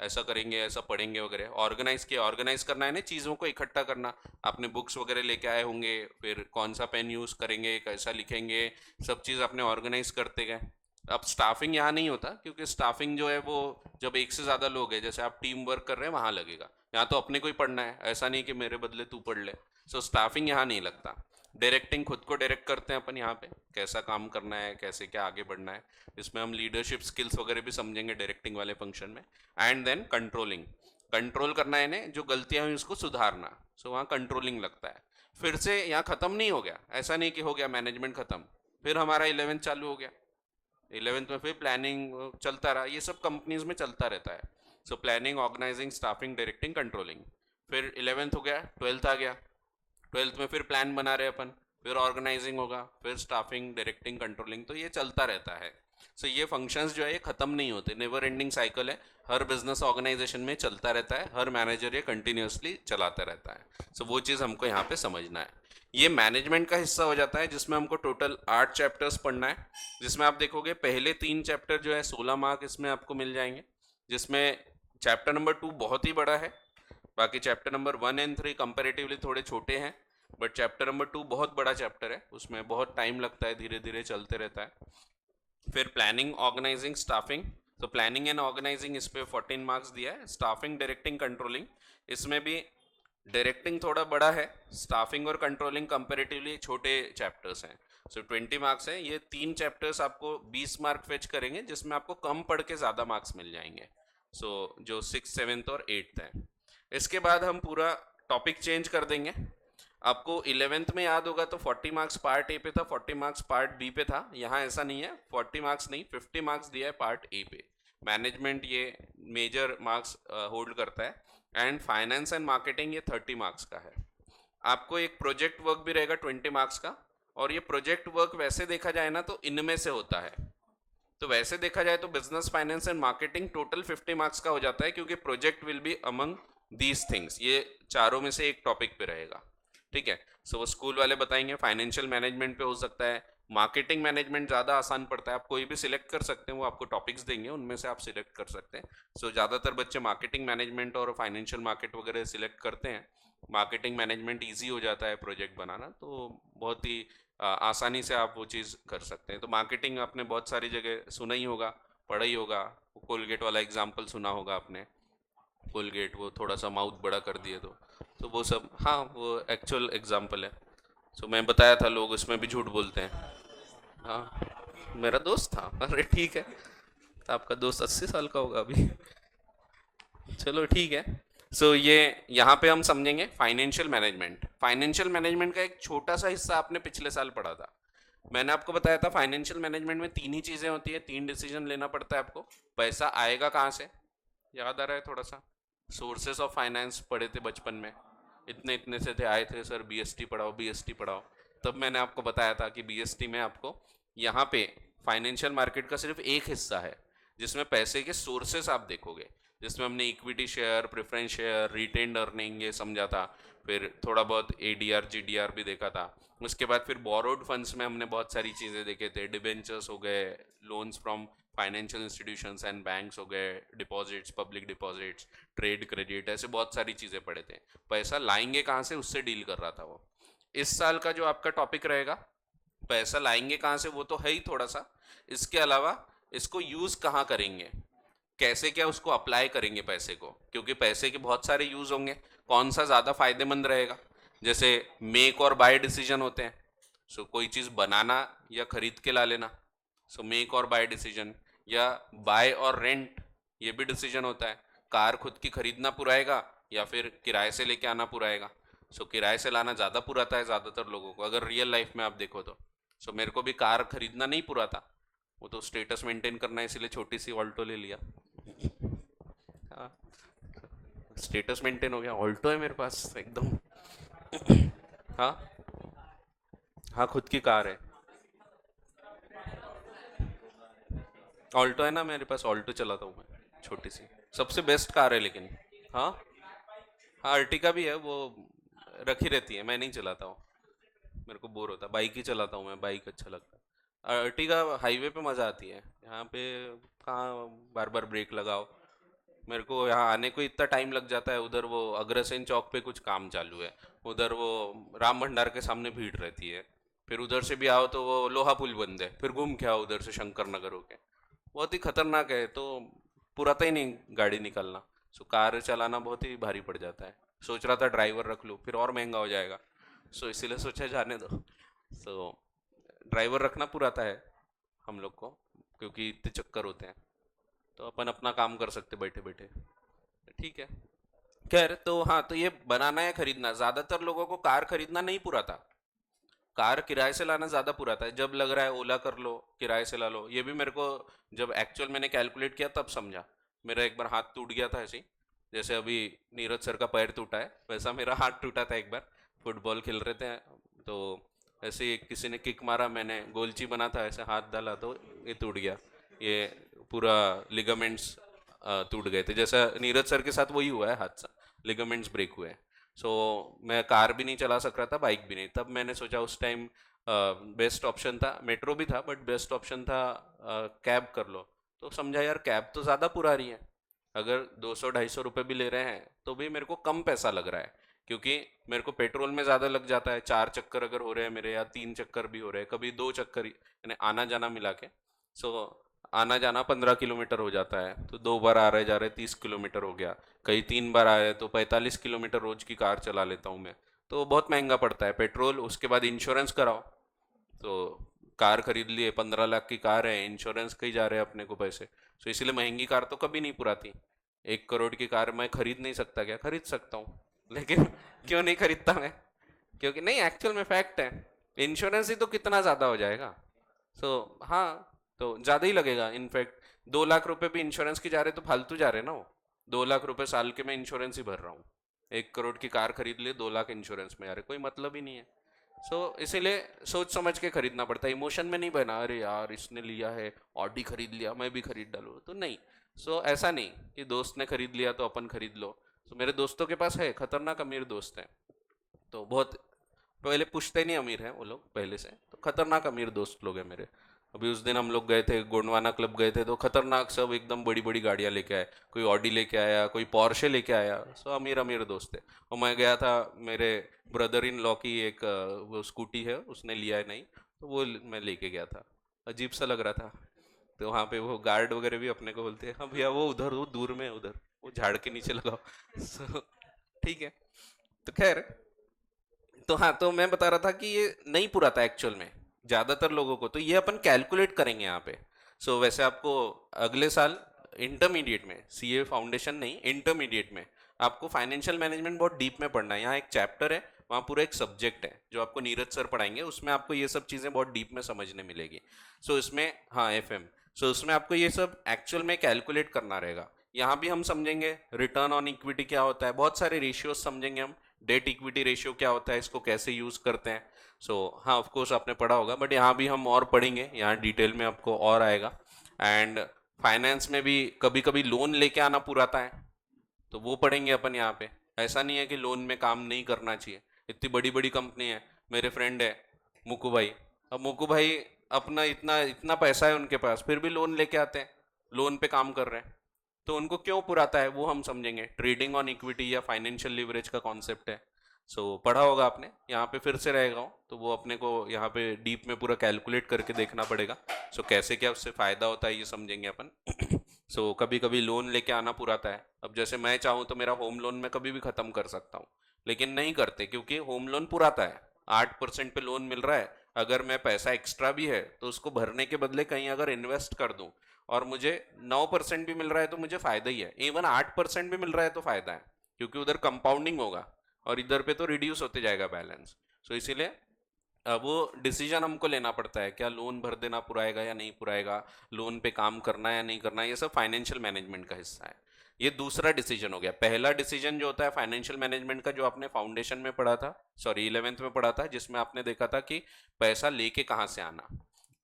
ऐसा करेंगे, ऐसा पढ़ेंगे वगैरह। ऑर्गेनाइज किया, ऑर्गेनाइज करना है ना, चीज़ों को इकट्ठा करना। आपने बुक्स वगैरह लेके आए होंगे, फिर कौन सा पेन यूज़ करेंगे, कैसा लिखेंगे, सब चीज़ आपने ऑर्गेनाइज करते गए। अब स्टाफिंग यहाँ नहीं होता क्योंकि स्टाफिंग जो है वो जब एक से ज़्यादा लोग हैं, जैसे आप टीम वर्क कर रहे हैं, वहाँ लगेगा। यहाँ तो अपने को ही पढ़ना है, ऐसा नहीं कि मेरे बदले तू पढ़ ले। स्टाफिंग यहाँ नहीं लगता। डायरेक्टिंग, खुद को डायरेक्ट करते हैं अपन यहाँ पे, कैसा काम करना है, कैसे क्या आगे बढ़ना है। इसमें हम लीडरशिप स्किल्स वगैरह भी समझेंगे डायरेक्टिंग वाले फंक्शन में। एंड देन कंट्रोलिंग, कंट्रोल करना है ना, जो गलतियां हुई उसको सुधारना। वहाँ कंट्रोलिंग लगता है। फिर से यहाँ ख़त्म नहीं हो गया, ऐसा नहीं कि हो गया मैनेजमेंट ख़त्म। फिर हमारा 11th चालू हो गया। 11th में फिर प्लानिंग चलता रहा। ये सब कंपनीज में चलता रहता है। Planning, organising, staffing, directing, controlling. फिर 11th हो गया, 12th आ गया। 12th में फिर प्लान बना रहे अपन, फिर ऑर्गेनाइजिंग होगा, फिर स्टाफिंग, डायरेक्टिंग, कंट्रोलिंग। तो ये चलता रहता है। ये फंक्शंस जो है ये ख़त्म नहीं होते, नेवर एंडिंग साइकिल है। हर बिजनेस ऑर्गेनाइजेशन में चलता रहता है, हर मैनेजर ये कंटिन्यूसली चलाता रहता है। वो चीज़ हमको यहाँ पे समझना है। ये मैनेजमेंट का हिस्सा हो जाता है जिसमें हमको टोटल 8 चैप्टर्स पढ़ना है। जिसमें आप देखोगे पहले 3 चैप्टर जो है 16 मार्क इसमें आपको मिल जाएंगे। जिसमें चैप्टर नंबर 2 बहुत ही बड़ा है। बाकी चैप्टर नंबर 1 एंड 3 कंपेरेटिवली थोड़े छोटे हैं। बट चैप्टर नंबर 2 बहुत बड़ा चैप्टर है, उसमें बहुत टाइम लगता है, धीरे धीरे चलते रहता है। फिर planning, organising, staffing. Planning and organising इस पे 14 मार्क्स दिया है। स्टाफिंग, डायरेक्टिंग, कंट्रोलिंग, इसमें भी डायरेक्टिंग थोड़ा बड़ा है। स्टाफिंग और कंट्रोलिंग कंपेरेटिवली छोटे चैप्टर्स हैं। 20 मार्क्स है। ये 3 चैप्टर्स आपको 20 मार्क फेच करेंगे, जिसमें आपको कम पढ़ के ज़्यादा मार्क्स मिल जाएंगे। जो 6th, 7th और 8th है। इसके बाद हम पूरा टॉपिक चेंज कर देंगे। आपको 11th में याद होगा तो 40 मार्क्स पार्ट ए पे था, 40 मार्क्स पार्ट बी पे था। यहाँ ऐसा नहीं है, 40 मार्क्स नहीं 50 मार्क्स दिया है पार्ट ए पे। मैनेजमेंट ये मेजर मार्क्स होल्ड करता है। एंड फाइनेंस एंड मार्केटिंग ये 30 मार्क्स का है। आपको एक प्रोजेक्ट वर्क भी रहेगा 20 मार्क्स का। और ये प्रोजेक्ट वर्क वैसे देखा जाए ना तो इनमें से होता है। तो वैसे देखा जाए तो business, finance and marketing total 50 marks का हो जाता है, क्योंकि project will be among these things. ये चारों में से एक टॉपिक पे रहेगा। ठीक है। वो स्कूल वाले बताएंगे। फाइनेंशियल मैनेजमेंट पे हो सकता है। मार्केटिंग मैनेजमेंट ज़्यादा आसान पड़ता है, आप कोई भी सिलेक्ट कर सकते हैं, वो आपको टॉपिक्स देंगे, उनमें से आप सिलेक्ट कर सकते हैं। ज़्यादातर बच्चे मार्केटिंग मैनेजमेंट और फाइनेंशियल मार्केट वगैरह सिलेक्ट करते हैं। मार्केटिंग मैनेजमेंट ईजी हो जाता है प्रोजेक्ट बनाना, तो बहुत ही आसानी से आप वो चीज़ कर सकते हैं। तो मार्केटिंग आपने बहुत सारी जगह सुना ही होगा, पढ़ा ही होगा। कोलगेट वाला एग्जाम्पल सुना होगा आपने। कोलगेट वो थोड़ा सा माउथ बड़ा कर दिए तो वो सब, हाँ वो एक्चुअल एग्जाम्पल है। मैं बताया था लोग उसमें भी झूठ बोलते हैं। हाँ, मेरा दोस्त था। अरे ठीक है, तो आपका दोस्त 80 साल का होगा अभी। चलो ठीक है। ये यहाँ पे हम समझेंगे फाइनेंशियल मैनेजमेंट। फाइनेंशियल मैनेजमेंट का एक छोटा सा हिस्सा आपने पिछले साल पढ़ा था। मैंने आपको बताया था फाइनेंशियल मैनेजमेंट में 3 ही चीज़ें होती है, 3 डिसीजन लेना पड़ता है आपको। पैसा आएगा कहाँ से, याद आ रहा है थोड़ा सा। सोर्सेस ऑफ फाइनेंस पढ़े थे बचपन में, इतने इतने से थे, आए थे सर बीएसटी पढ़ाओ, बीएसटी पढ़ाओ। तब मैंने आपको बताया था कि बीएसटी में आपको यहाँ पे फाइनेंशियल मार्केट का सिर्फ एक हिस्सा है जिसमें पैसे के सोर्सेस आप देखोगे। जिसमें हमने equity share, preference share, retained earning ये समझा था। फिर थोड़ा बहुत एडीआर, जीडीआर भी देखा था। उसके बाद फिर बोरोड फंड्स में हमने बहुत सारी चीज़ें देखे थे। डिबेंचर्स हो गए, loans from financial institutions and banks हो गए, deposits, public deposits, trade credit, ऐसे बहुत सारी चीज़ें पढ़े थे। पैसा लाएंगे कहाँ से, उससे डील कर रहा था वो। इस साल का जो आपका टॉपिक रहेगा, पैसा लाएंगे कहाँ से, वो तो है ही थोड़ा सा। इसके अलावा इसको यूज़ कहाँ करेंगे, कैसे क्या उसको अप्लाई करेंगे पैसे को, क्योंकि पैसे के बहुत सारे यूज़ होंगे। कौन सा ज़्यादा फायदेमंद रहेगा। जैसे मेक और बाय डिसीजन होते हैं। सो कोई चीज़ बनाना या खरीद के ला लेना, सो मेक और बाय डिसीजन। या बाय और रेंट, ये भी डिसीजन होता है। कार खुद की खरीदना पुराएगा या फिर किराए से लेके आना पुराएगा। सो किराए से लाना ज़्यादा पुराता है ज़्यादातर लोगों को, अगर रियल लाइफ में आप देखो तो। सो मेरे को भी कार खरीदना नहीं पुराता, वो तो स्टेटस मेंटेन करना है, इसीलिए छोटी सी ऑल्टो ले लिया। हाँ, स्टेटस मेंटेन हो गया, ऑल्टो है मेरे पास एकदम। हाँ। हाँ, खुद की कार है। ऑल्टो है ना मेरे पास, ऑल्टो चलाता हूँ मैं, छोटी सी। सबसे बेस्ट कार है लेकिन। हाँ। हाँ, अर्टिका भी है, वो रखी रहती है, मैं नहीं चलाता हूँ। मेरे को बोर होता है, बाइक ही चलाता हूँ मैं, बाइक अच्छा लगता है। अर्टिगा हाईवे पे मज़ा आती है, यहाँ पे कहाँ बार बार ब्रेक लगाओ। मेरे को यहाँ आने को इतना टाइम लग जाता है, उधर वो अग्रसेन चौक पे कुछ काम चालू है, उधर वो राम भंडार के सामने भीड़ रहती है। फिर उधर से भी आओ तो वो लोहा पुल बंद है, फिर घूम के आओ उधर से शंकर नगर होके। बहुत ही खतरनाक है, तो पुराता ही नहीं गाड़ी निकालना। सो कार चलाना बहुत ही भारी पड़ जाता है। सोच रहा था ड्राइवर रख लूँ, फिर और महंगा हो जाएगा। सो इसीलिए सोचा जाने दो। सो ड्राइवर रखना पुराता है हम लोग को, क्योंकि इतने चक्कर होते हैं, तो अपन अपना काम कर सकते बैठे बैठे। ठीक है। खैर, तो हाँ, तो ये बनाना या खरीदना, ज़्यादातर लोगों को कार खरीदना नहीं पुराता, कार किराए से लाना ज़्यादा पुराता है। जब लग रहा है ओला कर लो, किराए से ला लो। ये भी मेरे को जब एक्चुअल मैंने कैलकुलेट किया तब समझा। मेरा एक बार हाथ टूट गया था ऐसे ही, जैसे अभी नीरज सर का पैर टूटा है वैसा मेरा हाथ टूटा था एक बार। फुटबॉल खेल रहे थे, तो ऐसे ही किसी ने किक मारा, मैंने गोलची बना था, ऐसे हाथ डाला तो ये टूट गया। ये पूरा लिगामेंट्स टूट गए थे, जैसा नीरज सर के साथ वही हुआ है, हादसा, लिगामेंट्स ब्रेक हुए हैं। सो मैं कार भी नहीं चला सक रहा था, बाइक भी नहीं। तब मैंने सोचा उस टाइम बेस्ट ऑप्शन था, मेट्रो भी था बट बेस्ट ऑप्शन था कैब कर लो। तो समझा यार कैब तो ज़्यादा पुरा रही है, अगर 200-250 रुपये भी ले रहे हैं तो भी मेरे को कम पैसा लग रहा है, क्योंकि मेरे को पेट्रोल में ज़्यादा लग जाता है। 4 चक्कर अगर हो रहे हैं मेरे, या 3 चक्कर भी हो रहे हैं, कभी 2 चक्कर यानी आना जाना मिला के। सो आना जाना 15 किलोमीटर हो जाता है, तो 2 बार आ रहे जा रहे 30 किलोमीटर हो गया। कहीं 3 बार आए तो 45 किलोमीटर रोज की कार चला लेता हूँ मैं। तो बहुत महंगा पड़ता है पेट्रोल, उसके बाद इंश्योरेंस कराओ। तो कार खरीद लिए, 15 लाख की कार है, इंश्योरेंस कहीं जा रहे हैं अपने को पैसे। तो इसलिए महंगी कार तो कभी नहीं पुराती। 1 करोड़ की कार मैं खरीद नहीं सकता क्या? खरीद सकता हूँ, लेकिन क्यों नहीं खरीदता मैं? क्योंकि नहीं, एक्चुअल में फैक्ट है, इंश्योरेंस ही तो कितना ज़्यादा हो जाएगा। सो हाँ, तो ज़्यादा ही लगेगा इनफैक्ट। 2 लाख रुपए भी इंश्योरेंस की जा रहे तो फालतू जा रहे ना वो। 2 लाख रुपए साल के मैं इंश्योरेंस ही भर रहा हूँ। 1 करोड़ की कार खरीद लिए, 2 लाख इंश्योरेंस में जा रहे, कोई मतलब ही नहीं है। सो इसीलिए सोच समझ के खरीदना पड़ता है, इमोशन में नहीं बना अरे यार इसने लिया है, ऑडी खरीद लिया मैं भी खरीद डालूँ, तो नहीं। सो ऐसा नहीं कि दोस्त ने खरीद लिया तो अपन खरीद लो। तो मेरे दोस्तों के पास है, खतरनाक अमीर दोस्त हैं, तो बहुत पहले पूछते नहीं अमीर हैं वो लोग पहले से, तो खतरनाक अमीर दोस्त लोग हैं मेरे। अभी उस दिन हम लोग गए थे, गोंडवाना क्लब गए थे, तो खतरनाक सब एकदम बड़ी बड़ी गाड़ियाँ लेके आए। कोई ऑडी लेके आया, कोई पोर्शे लेके आया, सब अमीर अमीर दोस्त थे। और मैं गया था, मेरे ब्रदर इन लॉ की एक वो स्कूटी है, उसने लिया है नहीं, तो वो मैं लेके गया था। अजीब सा लग रहा था। तो वहाँ पे वो गार्ड वगैरह भी अपने को बोलते हैं हाँ भैया वो उधर, वो दूर में है उधर, वो झाड़ के नीचे लगाओ। So, ठीक है। तो खैर, तो हाँ, तो मैं बता रहा था कि ये नहीं पुराता एक्चुअल में ज्यादातर लोगों को, तो ये अपन कैलकुलेट करेंगे यहाँ पे। सो वैसे आपको अगले साल इंटरमीडिएट में, सीए फाउंडेशन नहीं, इंटरमीडिएट में आपको फाइनेंशियल मैनेजमेंट बहुत डीप में पढ़ना है। यहाँ एक चैप्टर है, वहाँ पूरा एक सब्जेक्ट है जो आपको नीरज सर पढ़ाएंगे, उसमें आपको ये सब चीज़ें बहुत डीप में समझने मिलेगी। सो इसमें हाँ, एफएम। सो उसमें आपको ये सब एक्चुअल में कैलकुलेट करना रहेगा। यहाँ भी हम समझेंगे रिटर्न ऑन इक्विटी क्या होता है, बहुत सारे रेशियोज समझेंगे हम। डेट इक्विटी रेशियो क्या होता है, इसको कैसे यूज करते हैं। सो हाँ, ऑफ कोर्स आपने पढ़ा होगा, बट यहाँ भी हम और पढ़ेंगे, यहाँ डिटेल में आपको और आएगा। एंड फाइनेंस में भी कभी कभी लोन लेके आना पुराता है, तो वो पढ़ेंगे अपन यहाँ पे। ऐसा नहीं है कि लोन में काम नहीं करना चाहिए, इतनी बड़ी बड़ी कंपनी है। मेरे फ्रेंड है मुकू भाई, अब मुकू भाई अपना इतना इतना पैसा है उनके पास, फिर भी लोन लेके आते हैं, लोन पे काम कर रहे हैं। तो उनको क्यों पुराता है वो हम समझेंगे। ट्रेडिंग ऑन इक्विटी या फाइनेंशियल लिवरेज का कॉन्सेप्ट है। सो पढ़ा होगा आपने, यहाँ पे फिर से रहेगा हूँ, तो वो अपने को यहाँ पे डीप में पूरा कैलकुलेट करके देखना पड़ेगा। सो कैसे क्या उससे फ़ायदा होता है ये समझेंगे अपन। सो कभी कभी लोन लेके आना पुराता है। अब जैसे मैं चाहूँ तो मेरा होम लोन मैं कभी भी ख़त्म कर सकता हूँ, लेकिन नहीं करते क्योंकि होम लोन पुराता है। 8% पे लोन मिल रहा है, अगर मैं पैसा एक्स्ट्रा भी है तो उसको भरने के बदले कहीं अगर इन्वेस्ट कर दूं और मुझे 9% भी मिल रहा है तो मुझे फ़ायदा ही है। इवन 8% भी मिल रहा है तो फ़ायदा है, क्योंकि उधर कंपाउंडिंग होगा और इधर पे तो रिड्यूस होते जाएगा बैलेंस। सो इसीलिए वो डिसीजन हमको लेना पड़ता है, क्या लोन भर देना पुराएगा या नहीं पुराएगा, लोन पे काम करना है या नहीं करना है, ये सब फाइनेंशियल मैनेजमेंट का हिस्सा है। ये दूसरा डिसीजन हो गया। पहला डिसीजन जो होता है फाइनेंशियल मैनेजमेंट का, जो आपने फाउंडेशन में पढ़ा था, सॉरी 11th में पढ़ा था, जिसमें आपने देखा था कि पैसा लेके कहाँ से आना।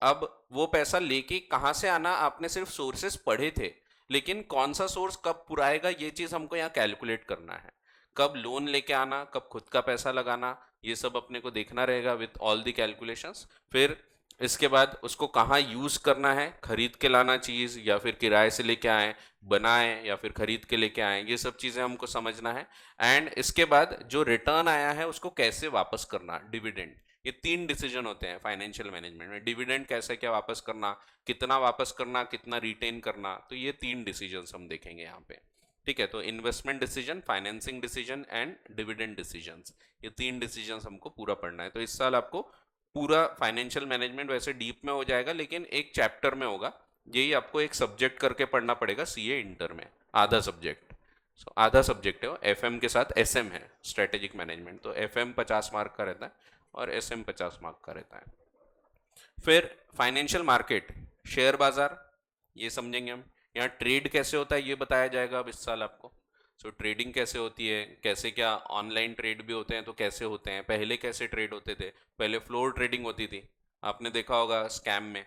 अब वो पैसा लेके कहाँ से आना आपने सिर्फ सोर्सेस पढ़े थे, लेकिन कौन सा सोर्स कब पुराएगा ये चीज़ हमको यहाँ कैलकुलेट करना है। कब लोन लेके आना, कब खुद का पैसा लगाना, ये सब अपने को देखना रहेगा विथ ऑल दी कैलकुलेशंस। फिर इसके बाद उसको कहाँ यूज़ करना है, खरीद के लाना चीज़ या फिर किराए से लेके आए, बनाए या फिर खरीद के लेके आए, ये सब चीज़ें हमको समझना है। एंड इसके बाद जो रिटर्न आया है उसको कैसे वापस करना, डिविडेंड। ये 3 डिसीजन होते हैं फाइनेंशियल मैनेजमेंट में। डिविडेंड कैसे क्या वापस करना, कितना वापस करना, कितना रिटेन करना, तो ये 3 डिसीजन हम देखेंगे यहाँ पे। ठीक है, तो investment decision, financing decision and dividend decisions, ये 3 डिसीजंस हमको पूरा पढ़ना है। तो इस साल आपको पूरा फाइनेंशियल मैनेजमेंट वैसे डीप में हो जाएगा, लेकिन एक चैप्टर में होगा। यही आपको एक सब्जेक्ट करके पढ़ना पड़ेगा सीए इंटर में, आधा सब्जेक्ट। सो आधा सब्जेक्ट है वो, एफएम के साथ एसएम है, स्ट्रेटेजिक मैनेजमेंट। तो एफएम 50 मार्क का रहता है और एसएम 50 मार्क का रहता है। फिर फाइनेंशियल मार्केट, शेयर बाजार, ये समझेंगे हम। यहाँ ट्रेड कैसे होता है ये बताया जाएगा अब इस साल आपको। सो ट्रेडिंग कैसे होती है, कैसे क्या ऑनलाइन ट्रेड भी होते हैं तो कैसे होते हैं, पहले कैसे ट्रेड होते थे। पहले फ्लोर ट्रेडिंग होती थी, आपने देखा होगा स्कैम में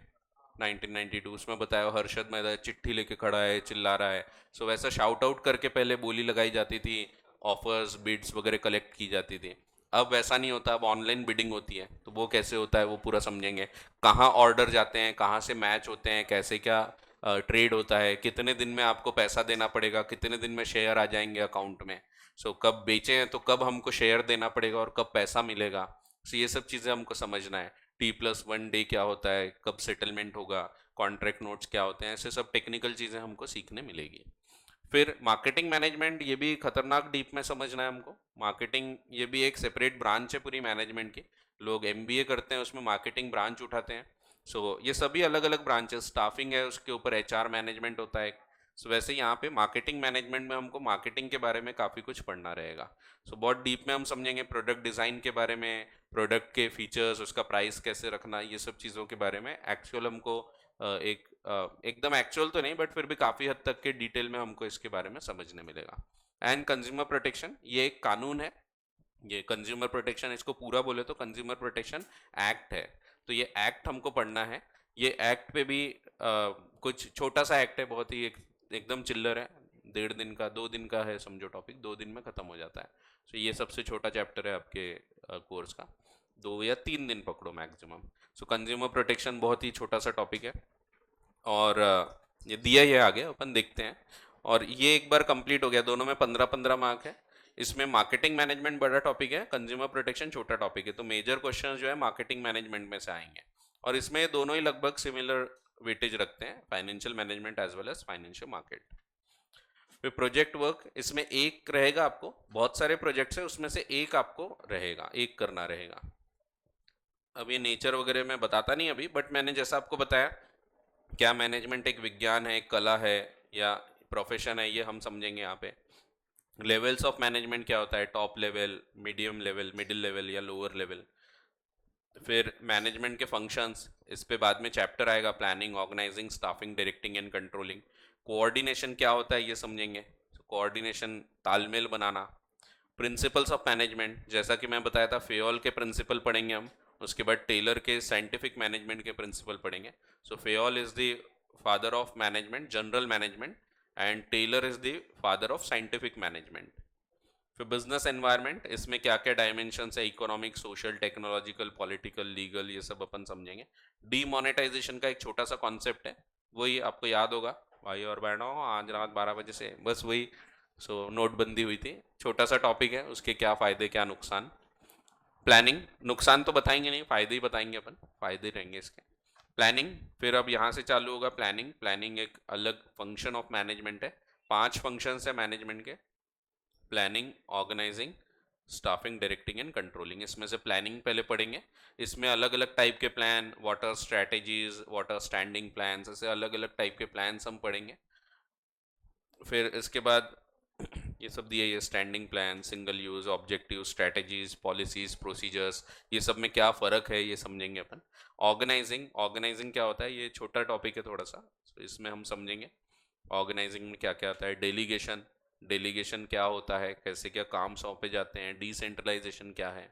1992, उसमें बताया हर्षद मेहता चिट्ठी लेके खड़ा है चिल्ला रहा है। सो वैसा शाउट आउट करके पहले बोली लगाई जाती थी, ऑफर्स बिड्स वगैरह कलेक्ट की जाती थी। अब वैसा नहीं होता, अब ऑनलाइन बिडिंग होती है। तो वो कैसे होता है वो पूरा समझेंगे। कहाँ ऑर्डर जाते हैं, कहाँ से मैच होते हैं, कैसे क्या ट्रेड होता है, कितने दिन में आपको पैसा देना पड़ेगा, कितने दिन में शेयर आ जाएंगे अकाउंट में। सो कब बेचे हैं तो कब हमको शेयर देना पड़ेगा और कब पैसा मिलेगा। सो ये सब चीज़ें हमको समझना है। T+1 डे क्या होता है, कब सेटलमेंट होगा, कॉन्ट्रैक्ट नोट्स क्या होते हैं, ऐसे सब टेक्निकल चीज़ें हमको सीखने मिलेगी। फिर मार्केटिंग मैनेजमेंट, ये भी खतरनाक डीप में समझना है हमको। मार्केटिंग ये भी एक सेपरेट ब्रांच है पूरी मैनेजमेंट की। लोग एमबीए करते हैं उसमें मार्केटिंग ब्रांच उठाते हैं। सो ये सभी अलग अलग ब्रांचेस, स्टाफिंग है उसके ऊपर एचआर मैनेजमेंट होता है। सो वैसे यहाँ पे मार्केटिंग मैनेजमेंट में हमको मार्केटिंग के बारे में काफ़ी कुछ पढ़ना रहेगा। सो बहुत डीप में हम समझेंगे प्रोडक्ट डिज़ाइन के बारे में, प्रोडक्ट के फीचर्स, उसका प्राइस कैसे रखना, ये सब चीज़ों के बारे में एक्चुअल हमको एकदम एक्चुअल तो नहीं बट फिर भी काफ़ी हद तक के डिटेल में हमको इसके बारे में समझने मिलेगा। एंड कंज्यूमर प्रोटेक्शन, ये एक कानून है। ये कंज्यूमर प्रोटेक्शन, इसको पूरा बोले तो कंज्यूमर प्रोटेक्शन एक्ट है। तो ये एक्ट हमको पढ़ना है। ये एक्ट पे भी कुछ छोटा सा एक्ट है, बहुत ही एकदम चिल्लर है, 1.5 दिन का 2 दिन का है समझो टॉपिक, 2 दिन में ख़त्म हो जाता है। तो ये सबसे छोटा चैप्टर है आपके कोर्स का, 2 या 3 दिन पकड़ो मैक्सिमम। सो कंज्यूमर प्रोटेक्शन बहुत ही छोटा सा टॉपिक है और ये दिया ही है आगे, अपन देखते हैं। और ये एक बार कंप्लीट हो गया, दोनों में 15-15 मार्क है। इसमें मार्केटिंग मैनेजमेंट बड़ा टॉपिक है, कंज्यूमर प्रोटेक्शन छोटा टॉपिक है। तो मेजर क्वेश्चंस जो है मार्केटिंग मैनेजमेंट में से आएंगे और इसमें दोनों ही लगभग सिमिलर वेटेज रखते हैं, financial management as well as financial market. फिर प्रोजेक्ट वर्क, इसमें एक रहेगा आपको, बहुत सारे प्रोजेक्ट्स है उसमें से एक आपको रहेगा, एक करना रहेगा। अब ये नेचर वगैरह मैं बताता नहीं अभी, बट मैंने जैसा आपको बताया क्या मैनेजमेंट एक विज्ञान है, एक कला है या प्रोफेशन है, ये हम समझेंगे यहाँ पे। लेवल्स ऑफ मैनेजमेंट क्या होता है, top level, medium level, middle level या लोअर लेवल। फिर मैनेजमेंट के फंक्शंस, इस पे बाद में चैप्टर आएगा, planning, organising, staffing, directing and controlling. Coordination क्या होता है ये समझेंगे, कोऑर्डिनेशन तालमेल बनाना। प्रिंसिपल्स ऑफ मैनेजमेंट, जैसा कि मैं बताया था फेयोल के प्रिंसिपल पढ़ेंगे हम, उसके बाद टेलर के साइंटिफिक मैनेजमेंट के प्रिंसिपल पढ़ेंगे। So Fayol is the father of management, general management, and Taylor is the father of scientific management. फिर बिजनेस एनवायरनमेंट, इसमें क्या क्या डायमेंशंस है, economic, social, technological, political, legal, ये सब अपन समझेंगे। डीमोनेटाइजेशन का एक छोटा सा कॉन्सेप्ट है, वही आपको याद होगा भाई और बहनों, आज रात 12 बजे से बस वही। सो नोटबंदी हुई थी, छोटा सा टॉपिक है, उसके क्या फ़ायदे क्या नुकसान। प्लानिंग, नुकसान तो बताएंगे नहीं, फ़ायदे ही बताएंगे अपन, फ़ायदे रहेंगे इसके। प्लानिंग, फिर अब यहाँ से चालू होगा प्लानिंग। प्लानिंग एक अलग फंक्शन ऑफ मैनेजमेंट है। 5 फंक्शंस है मैनेजमेंट के: planning, organising, staffing, directing and controlling. इसमें से प्लानिंग पहले पढ़ेंगे। इसमें अलग अलग टाइप के plan, water strategies, water standing plans, ऐसे अलग अलग टाइप के प्लान्स हम पढ़ेंगे। फिर इसके बाद ये सब दिए, ये standing plan, single use, objective, strategies, policies, procedures, ये सब में क्या फ़र्क है ये समझेंगे अपन। ऑर्गेनाइजिंग, ऑर्गेनाइजिंग क्या होता है, ये छोटा टॉपिक है थोड़ा सा, तो इसमें हम समझेंगे ऑर्गेनाइजिंग में क्या क्या आता है। डेलीगेशन, डेलीगेशन क्या होता है, कैसे क्या काम सौंपे जाते हैं। डिसेंट्रलाइजेशन क्या है।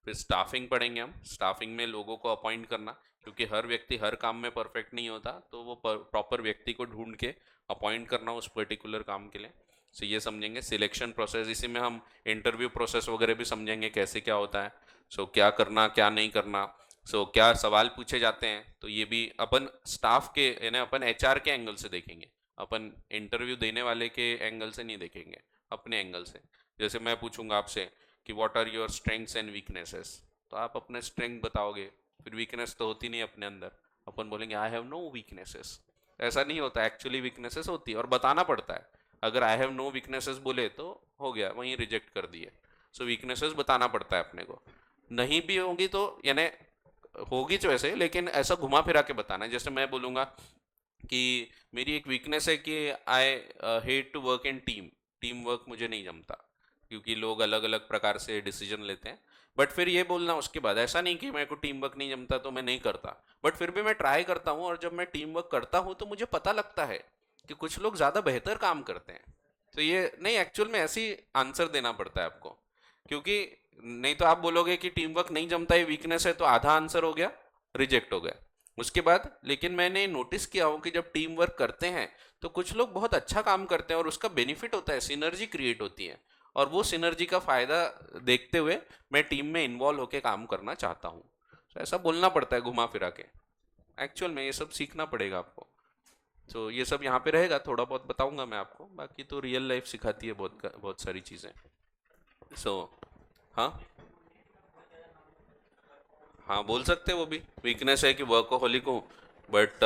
फिर स्टाफिंग पढ़ेंगे हम। स्टाफिंग में लोगों को अपॉइंट करना, क्योंकि हर व्यक्ति हर काम में परफेक्ट नहीं होता, तो वो प्रॉपर व्यक्ति को ढूंढ के अपॉइंट करना उस पर्टिकुलर काम के लिए। सो ये समझेंगे। सिलेक्शन प्रोसेस, इसी में हम इंटरव्यू प्रोसेस वगैरह भी समझेंगे कैसे क्या होता है। सो क्या करना क्या नहीं करना, सो क्या सवाल पूछे जाते हैं, तो ये भी अपन स्टाफ के यानी अपन एचआर के एंगल से देखेंगे। अपन इंटरव्यू देने वाले के एंगल से नहीं देखेंगे, अपने एंगल से। जैसे मैं पूछूंगा आपसे कि what are your strengths and weaknesses, तो आप अपने स्ट्रेंथ बताओगे, फिर वीकनेस तो होती नहीं अपने अंदर, अपन बोलेंगे आई हैव नो वीकनेसेस। ऐसा नहीं होता, एक्चुअली वीकनेसेस होती है और बताना पड़ता है। अगर आई हैव नो वीकनेसेस बोले तो हो गया, वहीं रिजेक्ट कर दिए। सो वीकनेसेस बताना पड़ता है अपने को। नहीं भी होंगी तो यानी होगी तो ऐसे, लेकिन ऐसा घुमा फिरा के बताना है। जैसे मैं बोलूँगा कि मेरी एक वीकनेस है कि I hate to work in team, team work मुझे नहीं जमता, क्योंकि लोग अलग अलग प्रकार से डिसीजन लेते हैं। बट फिर ये बोलना उसके बाद, ऐसा नहीं कि मेरे को टीम वर्क नहीं जमता तो मैं नहीं करता, बट फिर भी मैं ट्राई करता हूँ, और जब मैं टीम वर्क करता हूँ तो मुझे पता लगता है कि कुछ लोग ज़्यादा बेहतर काम करते हैं। तो ये नहीं, एक्चुअल में ऐसी आंसर देना पड़ता है आपको, क्योंकि नहीं तो आप बोलोगे कि टीम वर्क नहीं जमता, ये वीकनेस है, तो आधा आंसर हो गया, रिजेक्ट हो गया। उसके बाद लेकिन मैंने नोटिस किया हूँ कि जब टीम वर्क करते हैं तो कुछ लोग बहुत अच्छा काम करते हैं और उसका बेनिफिट होता है, सिनर्जी क्रिएट होती है, और वो सिनर्जी का फायदा देखते हुए मैं टीम में इन्वॉल्व होकर काम करना चाहता हूँ। तो ऐसा बोलना पड़ता है घुमा फिरा के। एक्चुअल में ये सब सीखना पड़ेगा आपको। तो ये सब यहाँ पे रहेगा, थोड़ा बहुत बताऊंगा मैं आपको, बाकी तो रियल लाइफ सिखाती है बहुत बहुत सारी चीज़ें। सो हाँ, हाँ बोल सकते हैं, वो भी वीकनेस है कि वर्कोहॉलिक हूँ, बट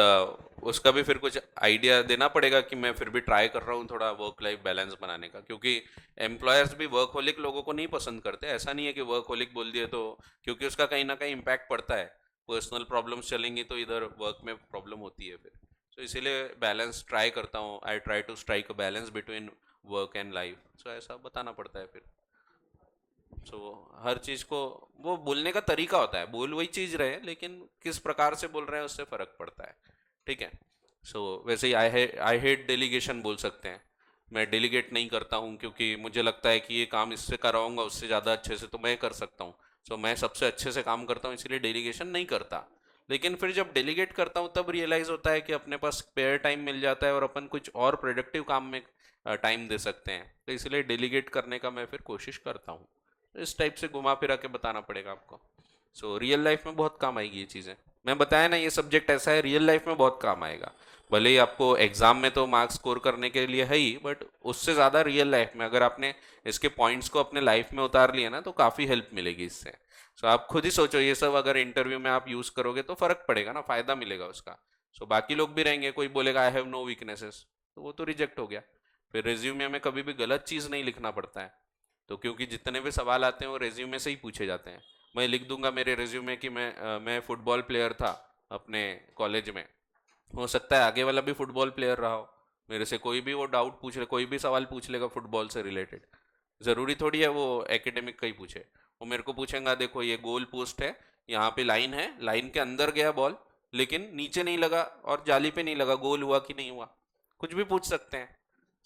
उसका भी फिर कुछ आइडिया देना पड़ेगा कि मैं फिर भी ट्राई कर रहा हूँ थोड़ा वर्क लाइफ बैलेंस बनाने का, क्योंकि एम्प्लॉयर्स भी वर्कहोलिक लोगों को नहीं पसंद करते। ऐसा नहीं है कि वर्कहोलिक बोल दिए तो, क्योंकि उसका कहीं ना कहीं इम्पैक्ट पड़ता है। पर्सनल प्रॉब्लम्स चलेंगी तो इधर वर्क में प्रॉब्लम होती है फिर। तो इसीलिए बैलेंस ट्राई करता हूँ, I try to strike a balance between work and life. So ऐसा बताना पड़ता है फिर। सो हर चीज को, वो बोलने का तरीका होता है, बोल वही चीज रहे लेकिन किस प्रकार से बोल रहे हैं उससे फर्क पड़ता है। ठीक है। सो वैसे ही आई हेट डेलीगेशन बोल सकते हैं। मैं डेलीगेट नहीं करता हूँ क्योंकि मुझे लगता है कि ये काम इससे कराऊंगा उससे ज़्यादा अच्छे से तो मैं कर सकता हूँ। सो मैं सबसे अच्छे से काम करता हूँ, इसीलिए डेलीगेशन नहीं करता। लेकिन फिर जब डेलीगेट करता हूँ तब रियलाइज़ होता है कि अपने पास स्पेयर टाइम मिल जाता है और अपन कुछ और प्रोडक्टिव काम में टाइम दे सकते हैं, तो इसलिए डेलीगेट करने का मैं फिर कोशिश करता हूँ। इस टाइप से घुमा फिरा के बताना पड़ेगा आपको। सो रियल लाइफ में बहुत काम आएगी ये चीज़ें। मैं बताया ना, ये सब्जेक्ट ऐसा है, रियल लाइफ में बहुत काम आएगा। भले ही आपको एग्जाम में तो मार्क्स स्कोर करने के लिए है ही, बट उससे ज़्यादा रियल लाइफ में अगर आपने इसके पॉइंट्स को अपने लाइफ में उतार लिया ना तो काफ़ी हेल्प मिलेगी इससे। सो आप खुद ही सोचो, ये सब अगर इंटरव्यू में आप यूज़ करोगे तो फ़र्क पड़ेगा ना, फ़ायदा मिलेगा उसका। सो बाकी लोग भी रहेंगे, कोई बोलेगा आई हैव नो वीकनेसेस, तो वो तो रिजेक्ट हो गया। फिर रिज्यूमे में कभी भी गलत चीज़ नहीं लिखना पड़ता है। तो क्योंकि जितने भी सवाल आते हैं वो रेज्यूमे से ही पूछे जाते हैं। मैं लिख दूंगा मेरे रेज्यूमे कि मैं फुटबॉल प्लेयर था अपने कॉलेज में। हो सकता है आगे वाला भी फुटबॉल प्लेयर रहा हो, मेरे से कोई भी वो डाउट पूछ ले, कोई भी सवाल पूछ लेगा फुटबॉल से रिलेटेड। ज़रूरी थोड़ी है वो एकेडमिक का ही पूछे। वो मेरे को पूछेगा देखो ये गोल पोस्ट है, यहाँ पे लाइन है, लाइन के अंदर गया बॉल लेकिन नीचे नहीं लगा और जाली पे नहीं लगा, गोल हुआ कि नहीं हुआ, कुछ भी पूछ सकते हैं।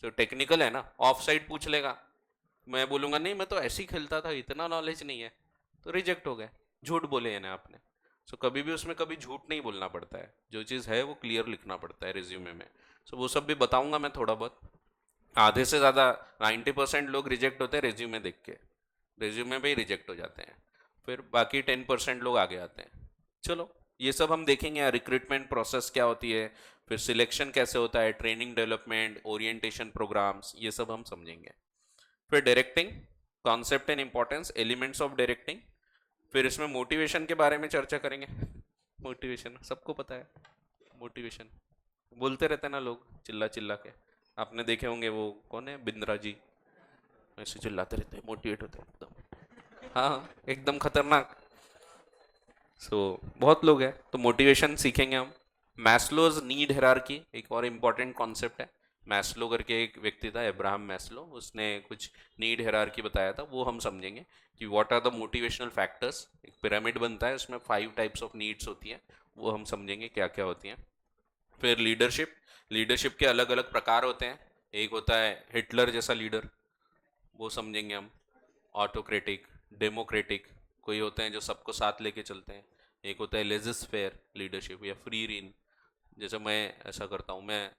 तो टेक्निकल है ना, ऑफ साइड पूछ लेगा, मैं बोलूंगा नहीं मैं तो ऐसे ही खेलता था, इतना नॉलेज नहीं है, तो रिजेक्ट हो गए, झूठ बोले है ना आपने। सो कभी भी उसमें कभी झूठ नहीं बोलना पड़ता है, जो चीज़ है वो क्लियर लिखना पड़ता है रिज्यूमे में। सो वो सब भी बताऊंगा मैं थोड़ा बहुत। आधे से ज़्यादा 90% लोग रिजेक्ट होते हैं रिज्यूमे देख के, रिज्यूमे पे ही रिजेक्ट हो जाते हैं। फिर बाकी 10% लोग आगे आते हैं। चलो ये सब हम देखेंगे, रिक्रूटमेंट प्रोसेस क्या होती है, फिर सिलेक्शन कैसे होता है, ट्रेनिंग डेवलपमेंट, ओरिएंटेशन प्रोग्राम्स, ये सब हम समझेंगे। फिर directing, concept and importance, elements of directing. फिर इसमें मोटिवेशन के बारे में चर्चा करेंगे। मोटिवेशन सबको पता है। मोटिवेशन बोलते रहते हैं ना लोग चिल्ला चिल्ला के। आपने देखे होंगे वो कौन है, बिंद्रा जी, ऐसे चिल्लाते रहते हैं, मोटिवेट होते हैं एकदम। हाँ एकदम खतरनाक। बहुत लोग हैं तो मोटिवेशन सीखेंगे हम। मैस्लोज नीड हायरार्की एक और इम्पॉर्टेंट कॉन्सेप्ट है। मैस्लो करके एक व्यक्ति था, अब्राहम मैस्लो, उसने कुछ नीड हायरार्की बताया था, वो हम समझेंगे कि what are the motivational factors. एक पिरामिड बनता है, उसमें 5 टाइप्स ऑफ नीड्स होती हैं, वो हम समझेंगे क्या क्या होती हैं। फिर लीडरशिप, लीडरशिप के अलग अलग प्रकार होते हैं। एक होता है हिटलर जैसा लीडर, वो समझेंगे हम। ऑटोक्रेटिक, डेमोक्रेटिक, कोई होते हैं जो सबको साथ लेके चलते हैं। एक होता है लेजिस फेयर लीडरशिप या फ्री रीन, जैसे मैं ऐसा करता हूँ, मैं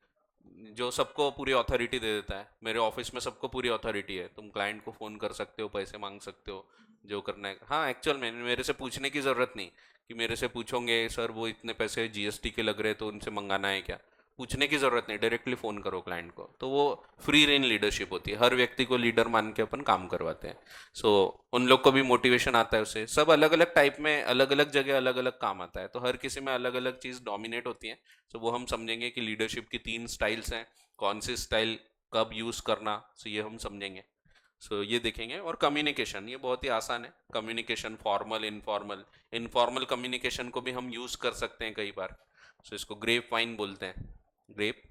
जो सबको पूरी अथॉरिटी दे देता है। मेरे ऑफिस में सबको पूरी अथॉरिटी है, तुम क्लाइंट को फ़ोन कर सकते हो, पैसे मांग सकते हो, जो करना है। हाँ एक्चुअल में मेरे से पूछने की ज़रूरत नहीं कि मेरे से पूछोगे सर वो इतने पैसे जीएसटी के लग रहे तो उनसे मंगाना है क्या, पूछने की ज़रूरत नहीं, डायरेक्टली फ़ोन करो क्लाइंट को। तो वो फ्री रेन लीडरशिप होती है, हर व्यक्ति को लीडर मान के अपन काम करवाते हैं। उन लोग को भी मोटिवेशन आता है उससे। सब अलग अलग टाइप में, अलग अलग जगह अलग अलग काम आता है, तो हर किसी में अलग अलग चीज़ डोमिनेट होती है। वो हम समझेंगे कि लीडरशिप की 3 स्टाइल्स हैं, कौन सी स्टाइल कब यूज़ करना, ये हम समझेंगे। ये देखेंगे। और कम्युनिकेशन, ये बहुत ही आसान है। Communication formal, informal. Informal communication को भी हम यूज़ कर सकते हैं कई बार। इसको ग्रेप वाइन बोलते हैं। ग्रेप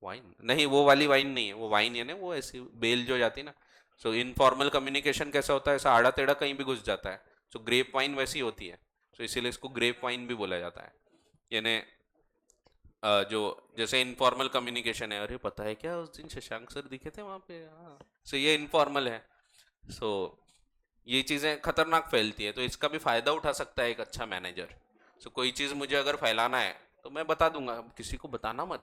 वाइन नहीं, वो वाली वाइन नहीं है, वो वाइन है ना, वो ऐसी बेल जो जाती है ना। इनफॉर्मल कम्युनिकेशन कैसा होता है, ऐसा आड़ा टेढ़ा कहीं भी घुस जाता है। ग्रेप वाइन वैसी होती है। इसीलिए इसको ग्रेप वाइन भी बोला जाता है। यानी जो जैसे इनफॉर्मल कम्युनिकेशन है, अरे पता है क्या उस दिन शशांक सर दिखे थे वहाँ पे, हाँ। ये इनफॉर्मल है। सो ये चीज़ें खतरनाक फैलती है, तो इसका भी फायदा उठा सकता है एक अच्छा मैनेजर। कोई चीज़ मुझे अगर फैलाना है तो मैं बता दूंगा, किसी को बताना मत,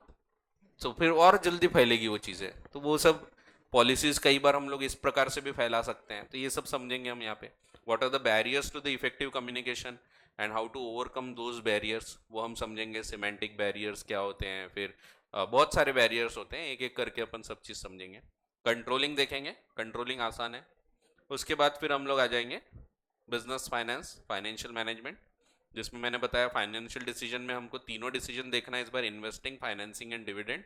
तो फिर और जल्दी फैलेगी वो चीज़ें। तो वो सब पॉलिसीज कई बार हम लोग इस प्रकार से भी फैला सकते हैं, तो ये सब समझेंगे हम यहाँ पे। What are the barriers to the effective communication and how to overcome those barriers, वो हम समझेंगे। सिमेंटिक बैरियर्स क्या होते हैं, फिर बहुत सारे बैरियर्स होते हैं, एक एक करके अपन सब चीज़ समझेंगे। कंट्रोलिंग देखेंगे, कंट्रोलिंग आसान है। उसके बाद फिर हम लोग आ जाएंगे बिजनेस फाइनेंस, फाइनेंशियल मैनेजमेंट, जिसमें मैंने बताया फाइनेंशियल डिसीजन में हमको तीनों डिसीजन देखना है इस बार, इन्वेस्टिंग, फाइनेंसिंग एंड डिविडेंड।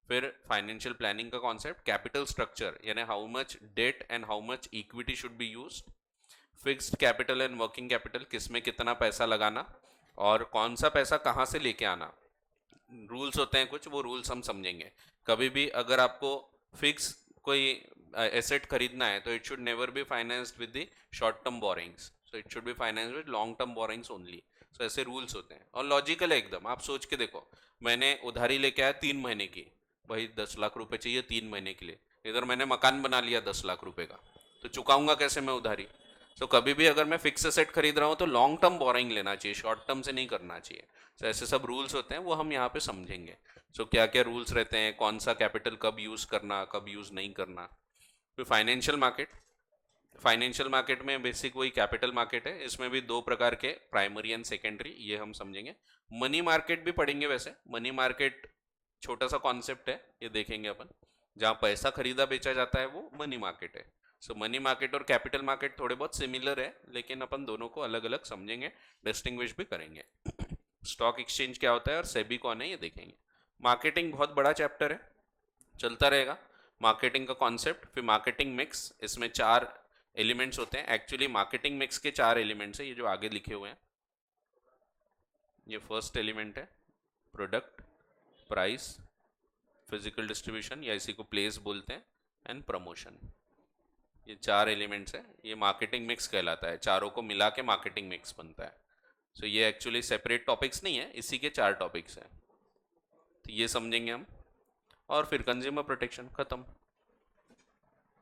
फिर फाइनेंशियल प्लानिंग का कॉन्सेप्ट, कैपिटल स्ट्रक्चर यानी how much debt and how much equity should be used, fixed capital and working capital, किसमें कितना पैसा लगाना और कौन सा पैसा कहाँ से लेके आना। रूल्स होते हैं कुछ, वो रूल्स हम समझेंगे। कभी भी अगर आपको फिक्स कोई एसेट खरीदना है तो it should never be financed with the short term borrowings, it should be financed with long term borrowings only. ऐसे रूल्स होते हैं और लॉजिकल है एकदम। आप सोच के देखो, मैंने उधारी लेके आया 3 महीने की, भाई 10 लाख रुपए चाहिए 3 महीने के लिए, इधर मैंने मकान बना लिया 10 लाख रुपए का, तो चुकाऊंगा कैसे मैं उधारी। कभी भी अगर मैं फिक्स एसेट खरीद रहा हूँ तो लॉन्ग टर्म बोरिंग लेना चाहिए, शॉर्ट टर्म से नहीं करना चाहिए। ऐसे सब रूल्स होते हैं, वो हम यहाँ पे समझेंगे। क्या क्या रूल्स रहते हैं, कौन सा कैपिटल कब यूज़ करना, कब यूज़ नहीं करना। फिर फाइनेंशियल मार्केट, फाइनेंशियल मार्केट में बेसिक वही कैपिटल मार्केट है, इसमें भी 2 प्रकार के, प्राइमरी एंड सेकेंडरी, ये हम समझेंगे। मनी मार्केट भी पढ़ेंगे। वैसे मनी मार्केट छोटा सा कॉन्सेप्ट है, ये देखेंगे अपन। जहाँ पैसा खरीदा बेचा जाता है वो मनी मार्केट है। मनी मार्केट और कैपिटल मार्केट थोड़े बहुत सिमिलर है, लेकिन अपन दोनों को अलग अलग समझेंगे, डिस्टिंग्विश भी करेंगे। स्टॉक एक्सचेंज क्या होता है और सेबी कौन है, ये देखेंगे। मार्केटिंग बहुत बड़ा चैप्टर है, चलता रहेगा। मार्केटिंग का कॉन्सेप्ट, फिर मार्केटिंग मिक्स, इसमें 4 एलिमेंट्स होते हैं। एक्चुअली मार्केटिंग मिक्स के 4 एलिमेंट्स है, ये जो आगे लिखे हुए हैं। ये फर्स्ट एलिमेंट है प्रोडक्ट, प्राइस, फिजिकल डिस्ट्रीब्यूशन या इसी को प्लेस बोलते हैं, एंड प्रमोशन। ये 4 एलिमेंट्स है, ये मार्केटिंग मिक्स कहलाता है। चारों को मिला के मार्केटिंग मिक्स बनता है। ये एक्चुअली सेपरेट टॉपिक्स नहीं है, इसी के 4 टॉपिक्स हैं, तो ये समझेंगे हम। और फिर कंज्यूमर प्रोटेक्शन खत्म।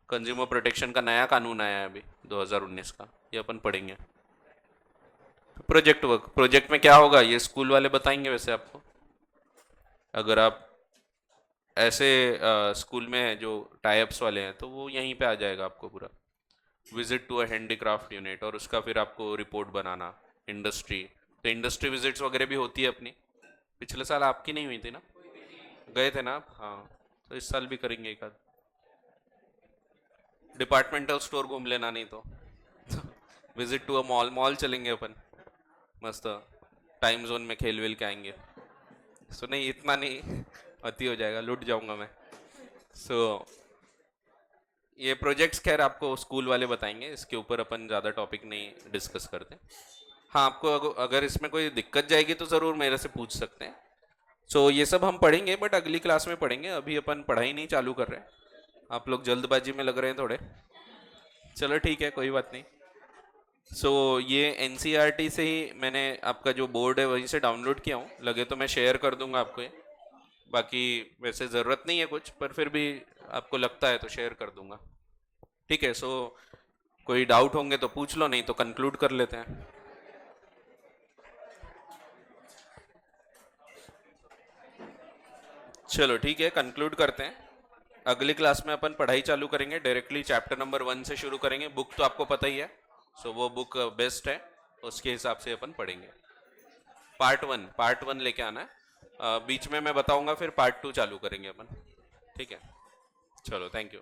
कंज्यूमर प्रोटेक्शन का नया कानून आया है अभी 2019 का, ये अपन पढ़ेंगे। प्रोजेक्ट वर्क, प्रोजेक्ट में क्या होगा ये स्कूल वाले बताएंगे वैसे आपको। अगर आप ऐसे स्कूल में जो टाइप्स वाले हैं तो वो यहीं पे आ जाएगा आपको पूरा। Visit to a handicraft unit, और उसका फिर आपको रिपोर्ट बनाना। इंडस्ट्री, तो इंडस्ट्री विजिट्स वगैरह भी होती है अपनी। पिछले साल आपकी नहीं हुई थी ना, गए थे ना आप, हाँ। तो इस साल भी करेंगे एक आध। डिपार्टमेंटल स्टोर घूम लेना नहीं तो। Visit to a mall, mall चलेंगे अपन मस्त। टाइम जोन में खेल वेल के आएंगे। सो नहीं, इतना नहीं, अति हो जाएगा, लूट जाऊंगा मैं। सो ये प्रोजेक्ट्स खैर आपको स्कूल वाले बताएंगे, इसके ऊपर अपन ज़्यादा टॉपिक नहीं डिस्कस करते। हाँ, आपको अगर इसमें कोई दिक्कत जाएगी तो ज़रूर मेरे से पूछ सकते हैं। सो ये सब हम पढ़ेंगे बट अगली क्लास में पढ़ेंगे, अभी अपन पढ़ाई नहीं चालू कर रहे हैं। आप लोग जल्दबाजी में लग रहे हैं थोड़े। चलो ठीक है, कोई बात नहीं। सो ये एनसीईआरटी से ही मैंने आपका जो बोर्ड है वहीं से डाउनलोड किया हूँ, लगे तो मैं शेयर कर दूंगा आपको ये। बाकी वैसे ज़रूरत नहीं है कुछ, पर फिर भी आपको लगता है तो शेयर कर दूंगा। ठीक है। सो कोई डाउट होंगे तो पूछ लो, नहीं तो कंक्लूड कर लेते हैं। चलो ठीक है, कंक्लूड करते हैं। अगली क्लास में अपन पढ़ाई चालू करेंगे, डायरेक्टली चैप्टर नंबर 1 से शुरू करेंगे। बुक तो आपको पता ही है, सो वो बुक बेस्ट है, उसके हिसाब से अपन पढ़ेंगे। पार्ट वन लेके आना है। बीच में मैं बताऊंगा, फिर पार्ट 2 चालू करेंगे अपन। ठीक है, चलो, थैंक यू।